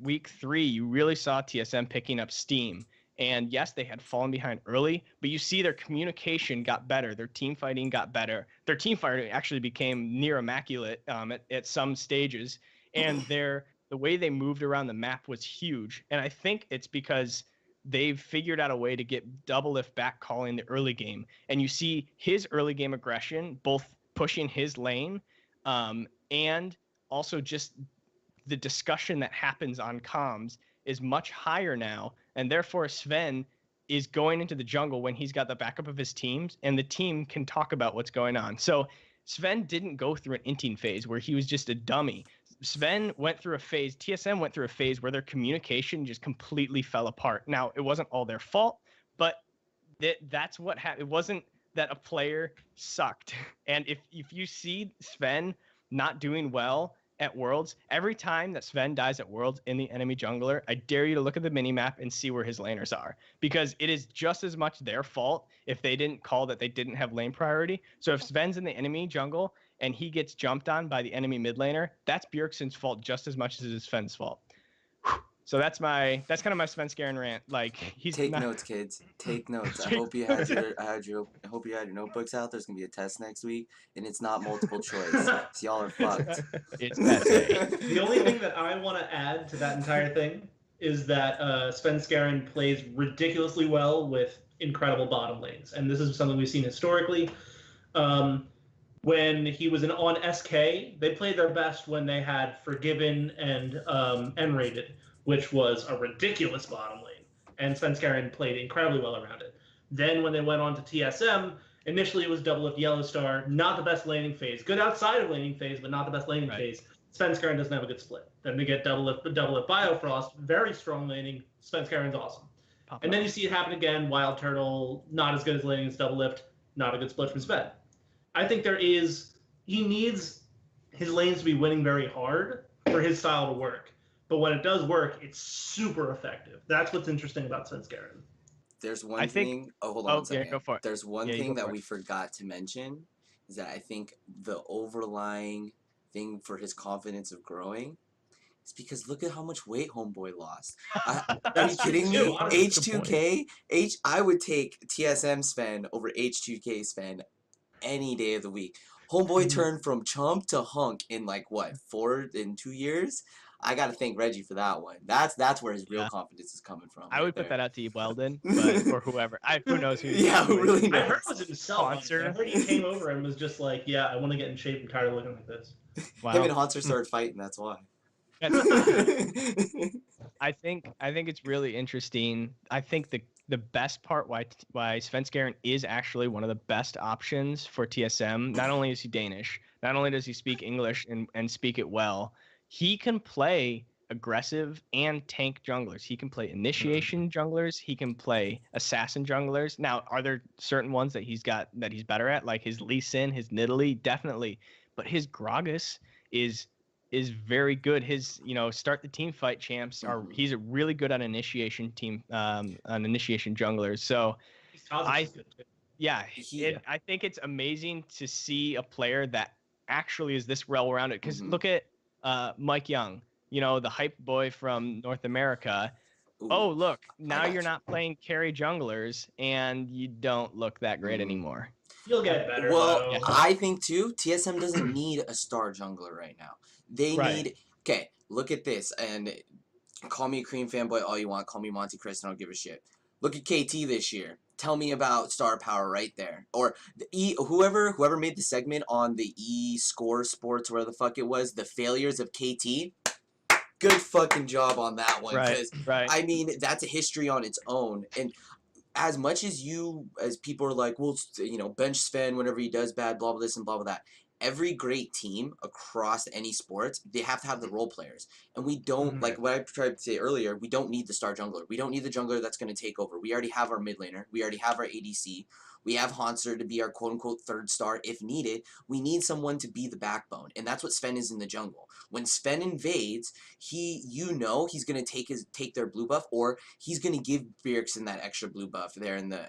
week 3, you really saw TSM picking up steam. And yes, they had fallen behind early, but you see their communication got better. Their team fighting got better. Their team fighting actually became near immaculate at some stages. And the way they moved around the map was huge. And I think it's because they've figured out a way to get Double Lift back calling the early game. And you see his early game aggression, both pushing his lane and also just the discussion that happens on comms is much higher now, and therefore Sven is going into the jungle when he's got the backup of his teams, and the team can talk about what's going on. So Sven didn't go through an inting phase where he was just a dummy. Sven went through a phase, TSM went through a phase where their communication just completely fell apart. Now, it wasn't all their fault, but that's what happened. It wasn't that a player sucked. And if you see Sven not doing well at Worlds, every time that Sven dies at Worlds in the enemy jungler, I dare you to look at the minimap and see where his laners are, because it is just as much their fault if they didn't call that they didn't have lane priority. So if Sven's in the enemy jungle and he gets jumped on by the enemy mid laner, that's Bjergsen's fault just as much as it is Sven's fault. So that's kind of my Sven Skaran rant. Like, he's Take not... notes, kids. Take notes. I hope you had your notebooks out. There's gonna be a test next week, and it's not multiple choice. So y'all are fucked. It's essay. The only thing that I want to add to that entire thing is that Sven Skaran plays ridiculously well with incredible bottom lanes, and this is something we've seen historically. When he was on SK, they played their best when they had Forgiven and N-rated, which was a ridiculous bottom lane, and Sven Skaran played incredibly well around it. Then when they went on to TSM, initially it was Doublelift Yellow Star, not the best laning phase. Good outside of laning phase, but not the best laning phase. Sven Skaran doesn't have a good split. Then they get Doublelift Biofrost, very strong laning. Sven Skaran's awesome. And then you see it happen again, Wild Turtle, not as good as laning as Doublelift, not a good split from Sven. I think he needs his lanes to be winning very hard for his style to work. But when it does work, it's super effective. That's what's interesting about Sven Skaran. There's one thing. Oh, hold on one second. Yeah, go for it. There's one thing that we forgot to mention is that I think the overlying thing for his confidence of growing is because look at how much weight Homeboy lost. Are you kidding me? H2K? I would take TSM Sven over H2K Sven any day of the week. Homeboy turned from chump to hunk in like what, 2 years? I gotta thank Reggie for that one. That's where his real confidence is coming from. I would put that out to Weldon, but or whoever. Who knows who? Who really knows? I heard it was himself. I heard he came over and was just like, "Yeah, I want to get in shape. I'm tired of looking like this." Wow. Him and Hanser started fighting. That's why. I think it's really interesting. I think the best part why Sven Skaran is actually one of the best options for TSM. Not only is he Danish, not only does he speak English and speak it well, he can play aggressive and tank junglers. He can play initiation junglers. He can play assassin junglers. Now, are there certain ones that he's better at, like his Lee Sin, his Nidalee? Definitely. But his Gragas is very good. His start the team fight champs he's really good on initiation junglers. So I think it's amazing to see a player that actually is this well-rounded. Because look at Mike Young, the hype boy from North America. Ooh, oh, look, now you're not playing carry junglers and you don't look that great anymore. You'll get better. Well, I think too, TSM doesn't need a star jungler right now. They need, okay, look at this, and call me a Cream fanboy all you want, call me Monty Chris, I don't give a shit. Look at KT this year. Tell me about star power right there. Or whoever made the segment on the E-Score Sports, where the fuck it was, the failures of KT. Good fucking job on that one. Right. I mean, that's a history on its own. And as much as people are like, well, bench Sven whenever he does bad, blah, blah, this and blah, blah, that. Every great team across any sports, they have to have the role players. And we don't, like what I tried to say earlier, we don't need the star jungler. We don't need the jungler that's going to take over. We already have our mid laner. We already have our ADC. We have Hanser to be our quote-unquote third star if needed. We need someone to be the backbone. And that's what Sven is in the jungle. When Sven invades, he's going to take their blue buff, or he's going to give Bjergsen that extra blue buff there in the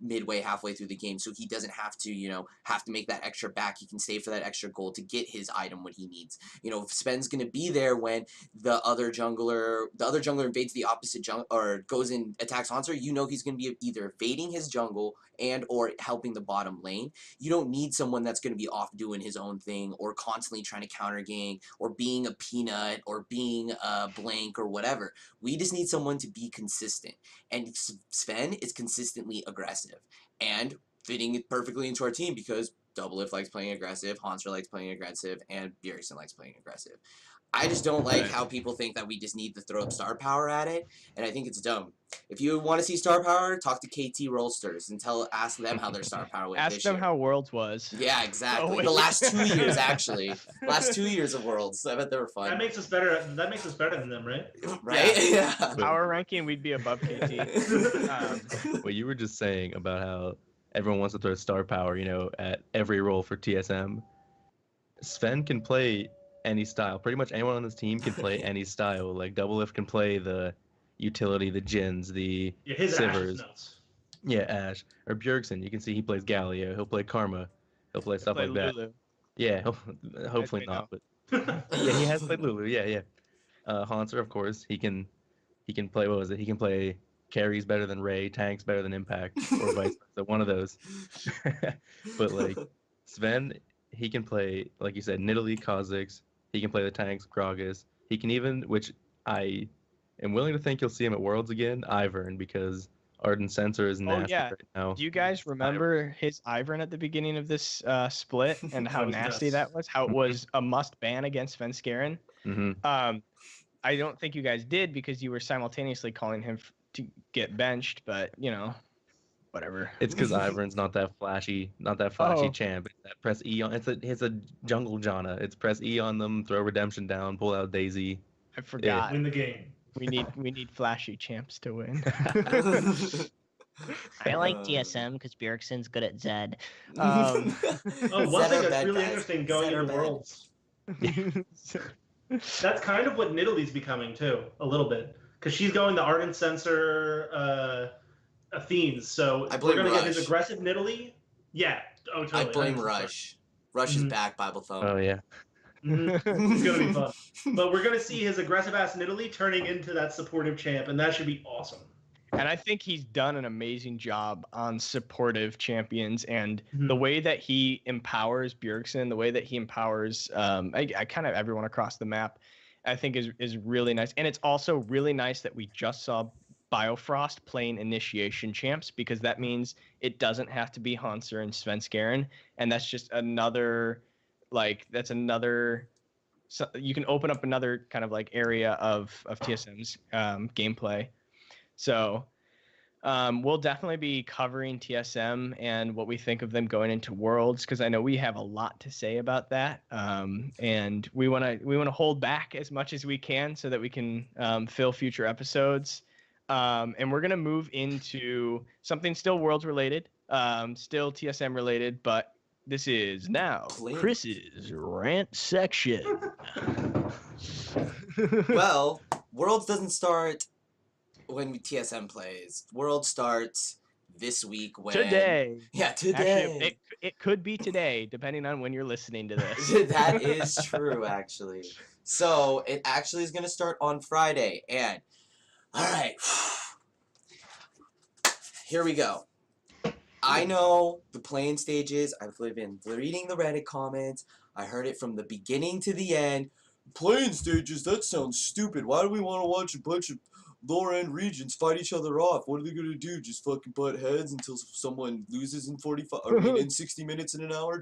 midway, halfway through the game, so he doesn't have to make that extra back. He can save for that extra gold to get his item when he needs. If Sven's gonna be there when the other jungler invades the opposite jungle or goes and attacks Hanser, he's gonna be either evading his jungle and or helping the bottom lane. You don't need someone that's gonna be off doing his own thing or constantly trying to counter gank or being a peanut or being a blank or whatever. We just need someone to be consistent, and Sven is consistently aggressive and fitting it perfectly into our team because Doublelift likes playing aggressive, Hanser likes playing aggressive, and Bjergsen likes playing aggressive. I just don't like how people think that we just need to throw up star power at it, and I think it's dumb. If you want to see star power, talk to KT Rollsters and ask them how their star power went this year. Ask them how Worlds was. Yeah, exactly. The last 2 years, actually. Last 2 years of Worlds. I bet they were fun. That makes us better than them, right? Right? Yeah. Power ranking, we'd be above KT. What you were just saying about how everyone wants to throw star power, at every role for TSM. Sven can play any style. Pretty much anyone on this team can play any style. Like Doublelift can play the utility, the Jins, the his Ash is Sivers. nuts. Yeah, Ash. Or Bjergsen, you can see he plays Galio. He'll play Karma. He'll play stuff Play like that. Lulu. Yeah, hopefully may not. know. But yeah, he has played Lulu. Yeah. Haunter, of course, he can play. What was it? He can play carries better than Ray, tanks better than Impact, or vice versa. One of those. But like Sven, he can play, like you said, Nidalee, Kha'Zix. He can play the tanks, Gragas. He can even, which I am willing to think you'll see him at Worlds again, Ivern, because Ardent Sensor is nasty yeah. right now. Do you guys remember his Ivern at the beginning of this split and how That was nasty nuts. that was? How it was a must ban against Svenskeren? Hmm. I don't think you guys did because you were simultaneously calling him to get benched, but whatever. It's because Ivern's not that flashy Oh. champ. It's that press E on. It's a jungle Janna. It's press E on them, throw redemption down, pull out Daisy. I forgot. Win the game. We need flashy champs to win. I like TSM because Bjergsen's good at Zed. Oh, one Zed thing are that's bad really guys. interesting going Zed are into bad. Worlds. That's kind of what Nidalee's becoming too, a little bit, because she's going the Ardent Sensor Athenes. So I we're blame gonna get his Rush. aggressive Nidalee. Yeah. Oh, I totally. blame 100%. Rush. Rush is Mhm. back, Bible Thumb. Oh yeah. Mhm. It's gonna be fun. But we're gonna see his aggressive ass Nidalee turning into that supportive champ, and that should be awesome. And I think he's done an amazing job on supportive champions and Mhm. the way that he empowers Bjergsen, the way that he empowers I kind of everyone across the map, I think is really nice. And it's also really nice that we just saw Biofrost playing initiation champs, because that means it doesn't have to be Hanser and Svenskeren, and that's just another so you can open up another kind of like area of TSM's gameplay. So we'll definitely be covering TSM and what we think of them going into Worlds, because I know we have a lot to say about that, and we want to hold back as much as we can so that we can fill future episodes. And we're gonna move into something still Worlds related, still TSM related, but this is now Please. Chris's rant section. Well, Worlds doesn't start when TSM plays. World starts this week when Today. Yeah, today. Actually, it could be today, depending on when you're listening to this. That is true, actually. So it actually is gonna start on Friday, and all right, here we go. I know the playing stages. I've been reading the Reddit comments. I heard it from the beginning to the end. Playing stages? That sounds stupid. Why do we want to watch a bunch of lower-end regions fight each other off? What are they going to do? Just fucking butt heads until someone loses in 45, I mean, in 60 minutes in an hour?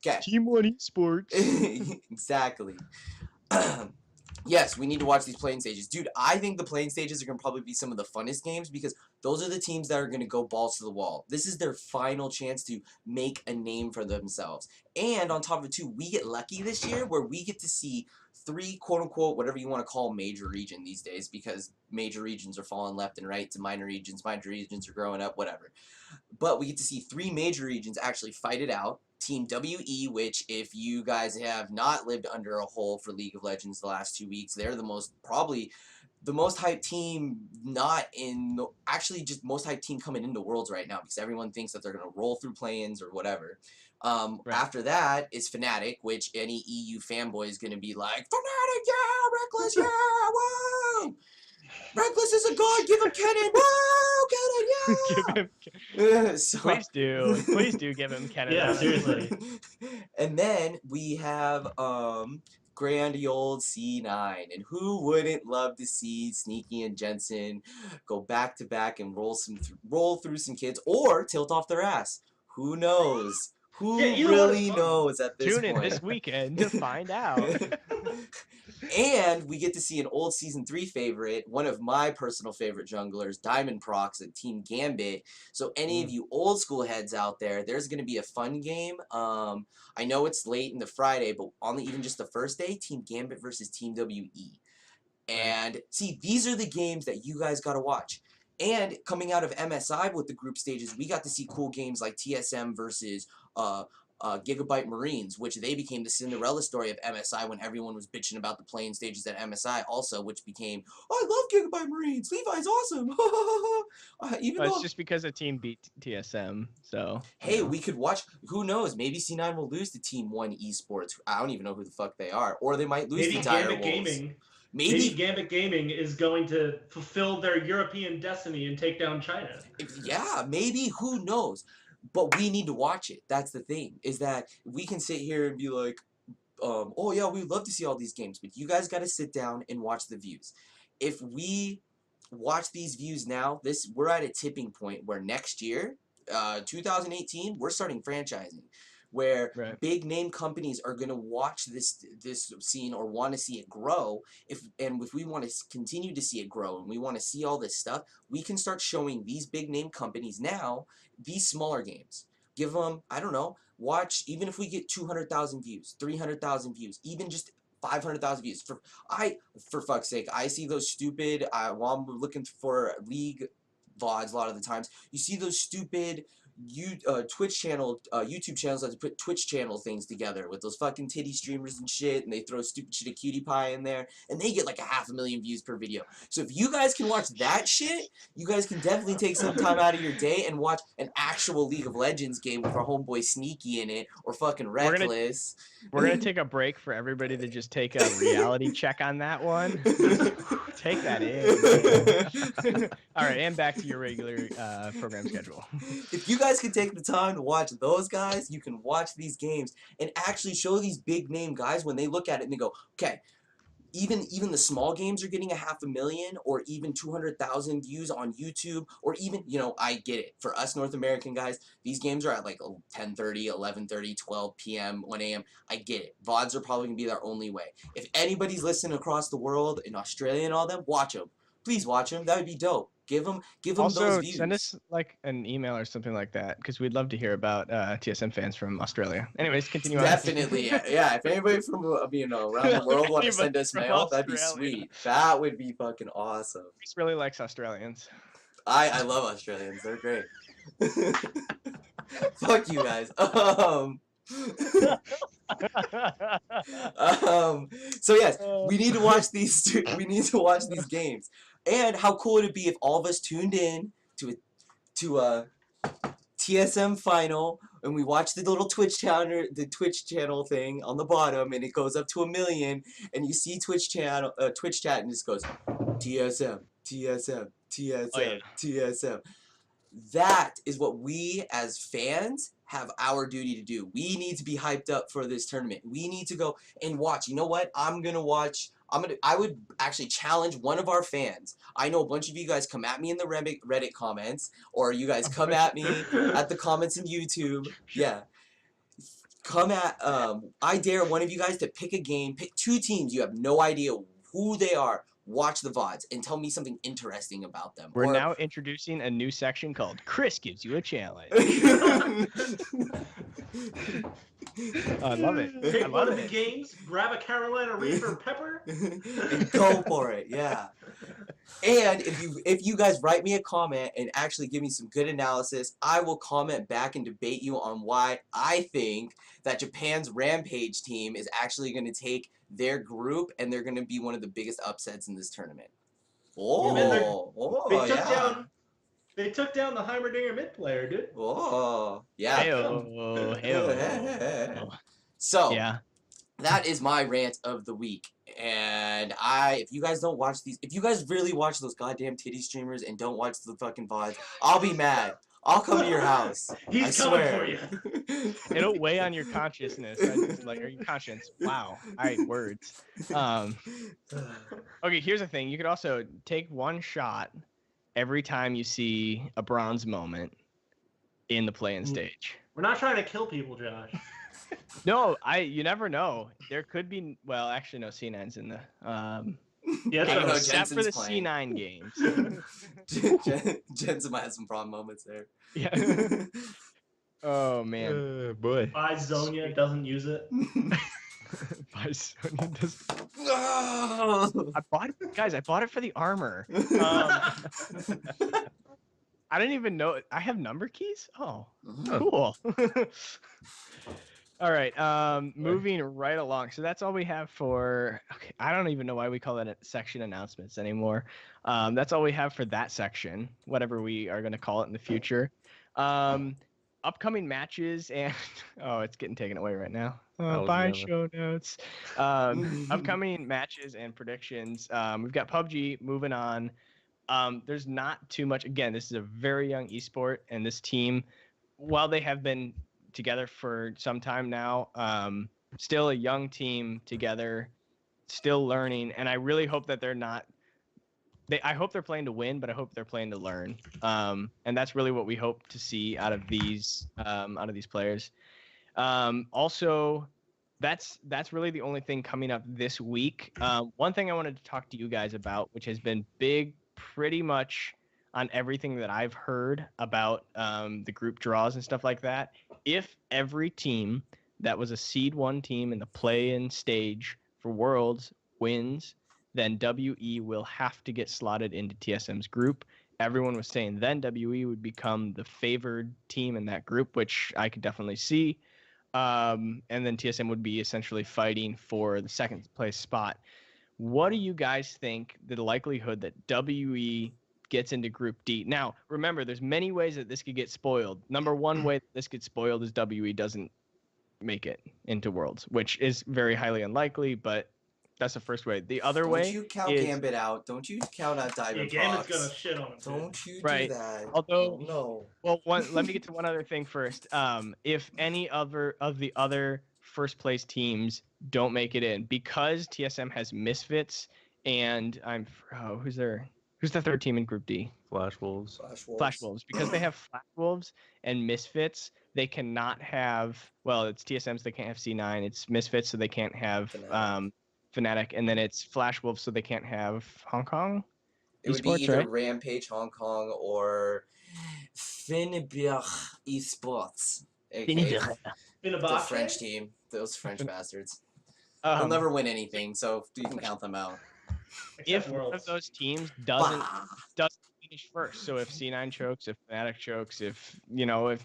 Okay. Team One Esports. Exactly. Yes, we need to watch these playing stages. Dude, I think the playing stages are going to probably be some of the funnest games, because those are the teams that are going to go balls to the wall. This is their final chance to make a name for themselves. And on top of it, too, we get lucky this year where we get to see 3, quote-unquote, whatever you want to call major region these days, because major regions are falling left and right to minor regions are growing up, whatever. But we get to see 3 major regions actually fight it out. Team WE, which if you guys have not lived under a hole for League of Legends the last 2 weeks, they're probably the most hyped team, just most hyped team coming into Worlds right now, because everyone thinks that they're going to roll through play-ins or whatever. Right. After that is Fnatic, which any EU fanboy is going to be like, Fnatic, yeah, Reckless, yeah, whoa! Reckless is a god, give him Kennen, whoa, Kennen, yeah! Give him, So- please do give him Kennen. Yeah, seriously. And then we have Grandy old C9, and who wouldn't love to see Sneaky and Jensen go back to back and roll through some kids, or tilt off their ass? Who knows? Who Yeah, either one is really fun. knows at this Tune in point? this weekend to find out. And we get to see an old Season 3 favorite, one of my personal favorite junglers, Diamond Prox at Team Gambit. So any of you old school heads out there, there's going to be a fun game. I know it's late in the Friday, but on even just the first day, Team Gambit versus Team WE. And see, these are the games that you guys got to watch. And coming out of MSI with the group stages, we got to see cool games like TSM versus Gigabyte Marines, which they became the Cinderella story of MSI when everyone was bitching about the playing stages at MSI also, which became, I love Gigabyte Marines, Levi's awesome. Even Well, though it's just because a team beat TSM, so. hey, we could watch. Who knows? Maybe C9 will lose to Team One Esports. I don't even know who the fuck they are, or they might lose Maybe to Dire Gambit Wolves. Gaming. Maybe Maybe Gambit Gaming is going to fulfill their European destiny and take down China. yeah, maybe. Who knows? But we need to watch it. That's the thing. Is that we can sit here and be like, oh yeah, we'd love to see all these games, but you guys got to sit down and watch the views. If we watch these views now, we're at a tipping point where next year, 2018, we're starting franchising, where big name companies are gonna watch this scene or want to see it grow. If we want to continue to see it grow and we want to see all this stuff, we can start showing these big name companies now these smaller games. Give them, I don't know, watch, even if we get 200,000 views, 300,000 views, even just 500,000 views. For fuck's sake, I see those stupid, while I'm looking for League VODs a lot of the times, you see those stupid Twitch channel, YouTube channels that put Twitch channel things together with those fucking titty streamers and shit, and they throw stupid shit of Cutie Pie in there, and they get like 500,000 views per video. So if you guys can watch that shit, you guys can definitely take some time out of your day and watch an actual League of Legends game with our homeboy Sneaky in it, or fucking Reckless. We're gonna take a break for everybody to just take a reality check on that one. Take that in. All right, and back to your regular program schedule. If you guys can take the time to watch those guys, you can watch these games and actually show these big name guys when they look at it and they go, okay, even the small games are getting 500,000 or even 200,000 views on YouTube, or even, I get it. For us North American guys, these games are at like 10:30, 11:30, 12 p.m., 1 a.m. I get it. VODs are probably going to be their only way. If anybody's listening across the world, in Australia and all them, watch them. Please watch them. That would be dope. Give them also, those views. Send us like an email or something like that, because we'd love to hear about TSM fans from Australia. Anyways, continue on. Definitely, yeah. If anybody from around the world want to send us mail, that'd be sweet. That would be fucking awesome. Reese really likes Australians. I love Australians. They're great. Fuck you guys. So yes, we need to watch these. We need to watch these games. And how cool would it be if all of us tuned in to a TSM final and we watch the little Twitch channel thing on the bottom, and it goes up to 1 million, and you see Twitch chat and just goes TSM, TSM, TSM, oh, yeah. TSM. That is what we as fans have our duty to do. We need to be hyped up for this tournament. We need to go and watch. You know what? I would actually challenge one of our fans. I know a bunch of you guys come at me in the Reddit comments, or you guys come at me at the comments in YouTube. Yeah. Come at, I dare one of you guys to pick a game, pick 2 teams. You have no idea who they are. Watch the VODs and tell me something interesting about them. We're now introducing a new section called Chris Gives You a Challenge. I love it. Pick one of the games, grab a Carolina Reaper pepper, and go for it. Yeah. And if you guys write me a comment and actually give me some good analysis, I will comment back and debate you on why I think that Japan's Rampage team is actually going to take their group and they're going to be one of the biggest upsets in this tournament. They took down the Heimerdinger mid player, dude. Oh, yeah. Hey-o. So, yeah. That is my rant of the week. And if you guys don't watch these, if you guys really watch those goddamn titty streamers and don't watch the fucking VODs, I'll be mad. I'll come to your house. He's coming for you. It'll weigh on your consciousness, right? Like, or your conscience. Wow. All right, words. Okay, here's the thing. You could also take one shot every time you see a bronze moment in the play-in stage. We're not trying to kill people, Josh. No, you never know. There could be, well, actually, no, C9's in the yeah, except for the C9 games. Jensen might have some problem moments there. Yeah. Oh man. Boy. Zonia doesn't use it. Zonia doesn't. I bought it for the armor. I didn't even know I have number keys. Oh, cool. All right. Moving right along. So that's all we have for. Okay, I don't even know why we call it section announcements anymore. That's all we have for that section, whatever we are going to call it in the future. Upcoming matches and oh, it's getting taken away right now. Oh, bye, show notes. Upcoming matches and predictions. We've got PUBg moving on. There's not too much. Again, this is a very young esport, and this team, while they have been together for some time now, still a young team together, still learning, and I really hope that they're not. I hope they're playing to win, but I hope they're playing to learn, and that's really what we hope to see out of these players. Also, that's really the only thing coming up this week. One thing I wanted to talk to you guys about, which has been big, pretty much on everything that I've heard about the group draws and stuff like that. If every team that was a seed 1 team in the play-in stage for Worlds wins, then WE will have to get slotted into TSM's group. Everyone was saying then WE would become the favored team in that group, which I could definitely see. And then TSM would be essentially fighting for the second place spot. What do you guys think the likelihood that WE gets into Group D? Now, remember, there's many ways that this could get spoiled. Number one way that this gets spoiled is WE doesn't make it into Worlds, which is very highly unlikely, but that's the first way. The other way Don't you count is, Gambit out. Don't you count out Diamond Gambit's Fox. gonna shit on him. Don't you Right. do that. Although, no. well, let me get to one other thing first. If any other of the other first place teams don't make it in, because TSM has Misfits and who's the third team in Group D? Flash Wolves. Flash Wolves. Because they have Flash Wolves and Misfits, they cannot have. Well, it's TSM, so they can't have C9. It's Misfits, so they can't have Fnatic, and then it's Flash Wolves, so they can't have Hong Kong. It would Esports, be either right? Rampage Hong Kong or FanHub Esports. The French team. Those French bastards. They'll never win anything, so you can count them out. If one of those teams doesn't finish first, so if C9 chokes, if Fnatic chokes, if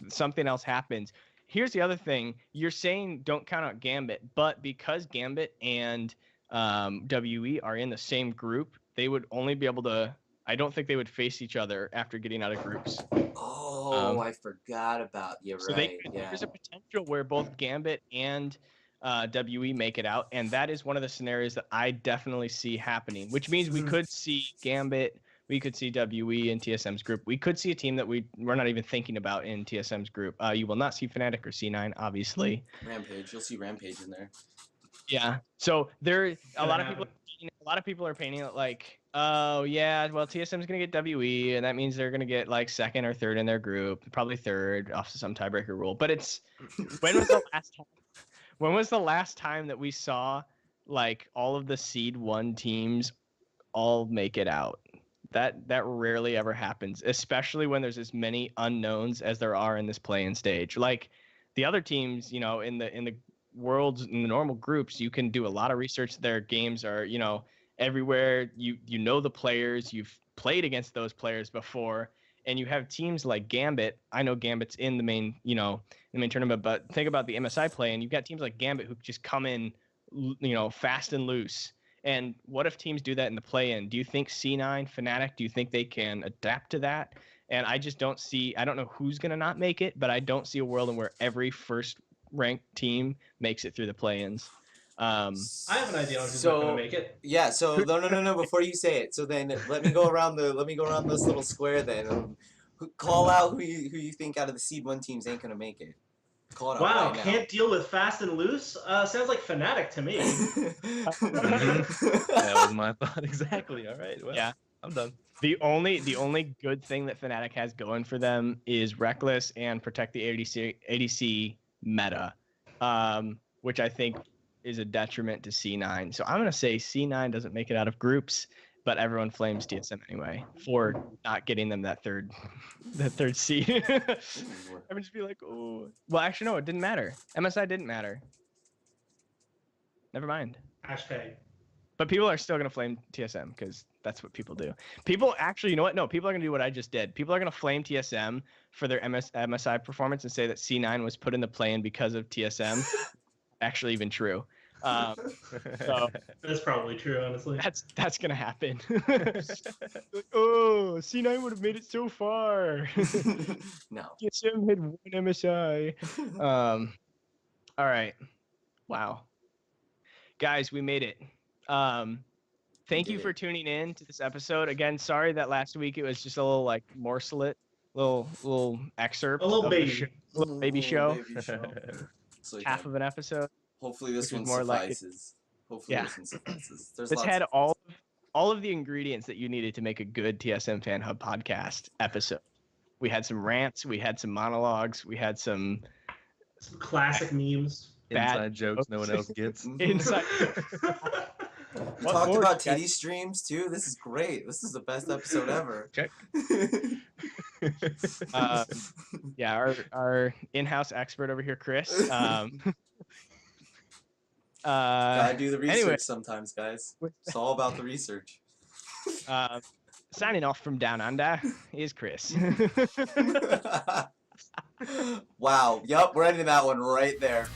something else happens. Here's the other thing. You're saying don't count out Gambit, but because Gambit and WE are in the same group, they would only be able to. I don't think they would face each other after getting out of groups. Oh, I forgot about you. So right. There's a potential where both Gambit and WE make it out, and that is one of the scenarios that I definitely see happening. Which means we could see Gambit, we could see WE in TSM's group. We could see a team that we're not even thinking about in TSM's group. You will not see Fnatic or C9, obviously. Rampage, you'll see Rampage in there. Yeah. So a lot of people are painting it like, oh yeah, well TSM's gonna get WE, and that means they're gonna get like second or third in their group, probably third off some tiebreaker rule. But it's when was the last time that we saw like all of the seed 1 teams all make it out? That rarely ever happens, especially when there's as many unknowns as there are in this play-in stage. Like the other teams, in the Worlds, in the normal groups, you can do a lot of research. Their games are, everywhere. You know the players, you've played against those players before, and you have teams like Gambit. I know Gambit's in the main, tournament, but think about the MSI play, and you've got teams like Gambit who just come in, fast and loose. And what if teams do that in the play-in? Do you think C9, Fnatic, do you think they can adapt to that? And I just don't see. I don't know who's gonna not make it, but I don't see a world in where every first-ranked team makes it through the play-ins. I have an idea on who's not gonna make it. Yeah. So no. Before you say it, so then let me go around this little square. Then call out who you think out of the seed 1 teams ain't gonna make it. Call it out. Wow, right can't deal with fast and loose. Sounds like Fnatic to me. That was my thought exactly. All right. Well, Yeah, I'm done. The only good thing that Fnatic has going for them is Reckless and protect the ADC meta, which I think is a detriment to C9. So I'm gonna say C9 doesn't make it out of groups, but everyone flames TSM anyway for not getting them that third seed. I would just be like, oh, well, actually no, it didn't matter. MSI didn't matter. Never mind. Hashtag But people are still gonna flame TSM because that's what people do. People actually, you know what? No, people are gonna do what I just did. People are gonna flame TSM for their MSI performance and say that C9 was put in the play-in because of TSM. Actually, even true. So That's probably true, honestly. that's gonna happen. Oh, C9 would have made it so far. No. TSM had one MSI. All right. Wow. Guys, we made it. Thank you did for it. tuning in to this episode. Again, sorry that last week it was just a little like morcelet, little excerpt, A little of the baby. show, little baby show, Baby show. So half of an episode. hopefully this which one is more like it- suffices. Hopefully Yeah. this one suffices. There's This lots had of all of the ingredients that you needed to make a good TSM Fan Hub podcast episode. We had some rants, we had some monologues, we had some Classic memes. bad Inside jokes no one else gets. inside. We What talked more, about guys? titty streams too. This is great. This is the best episode ever. Check. Yeah, our in-house expert over here, Chris. Gotta do the research anyway. sometimes, guys. It's all about the research. Signing off from Down Under is Chris. Wow. Yep, we're ending that one right there.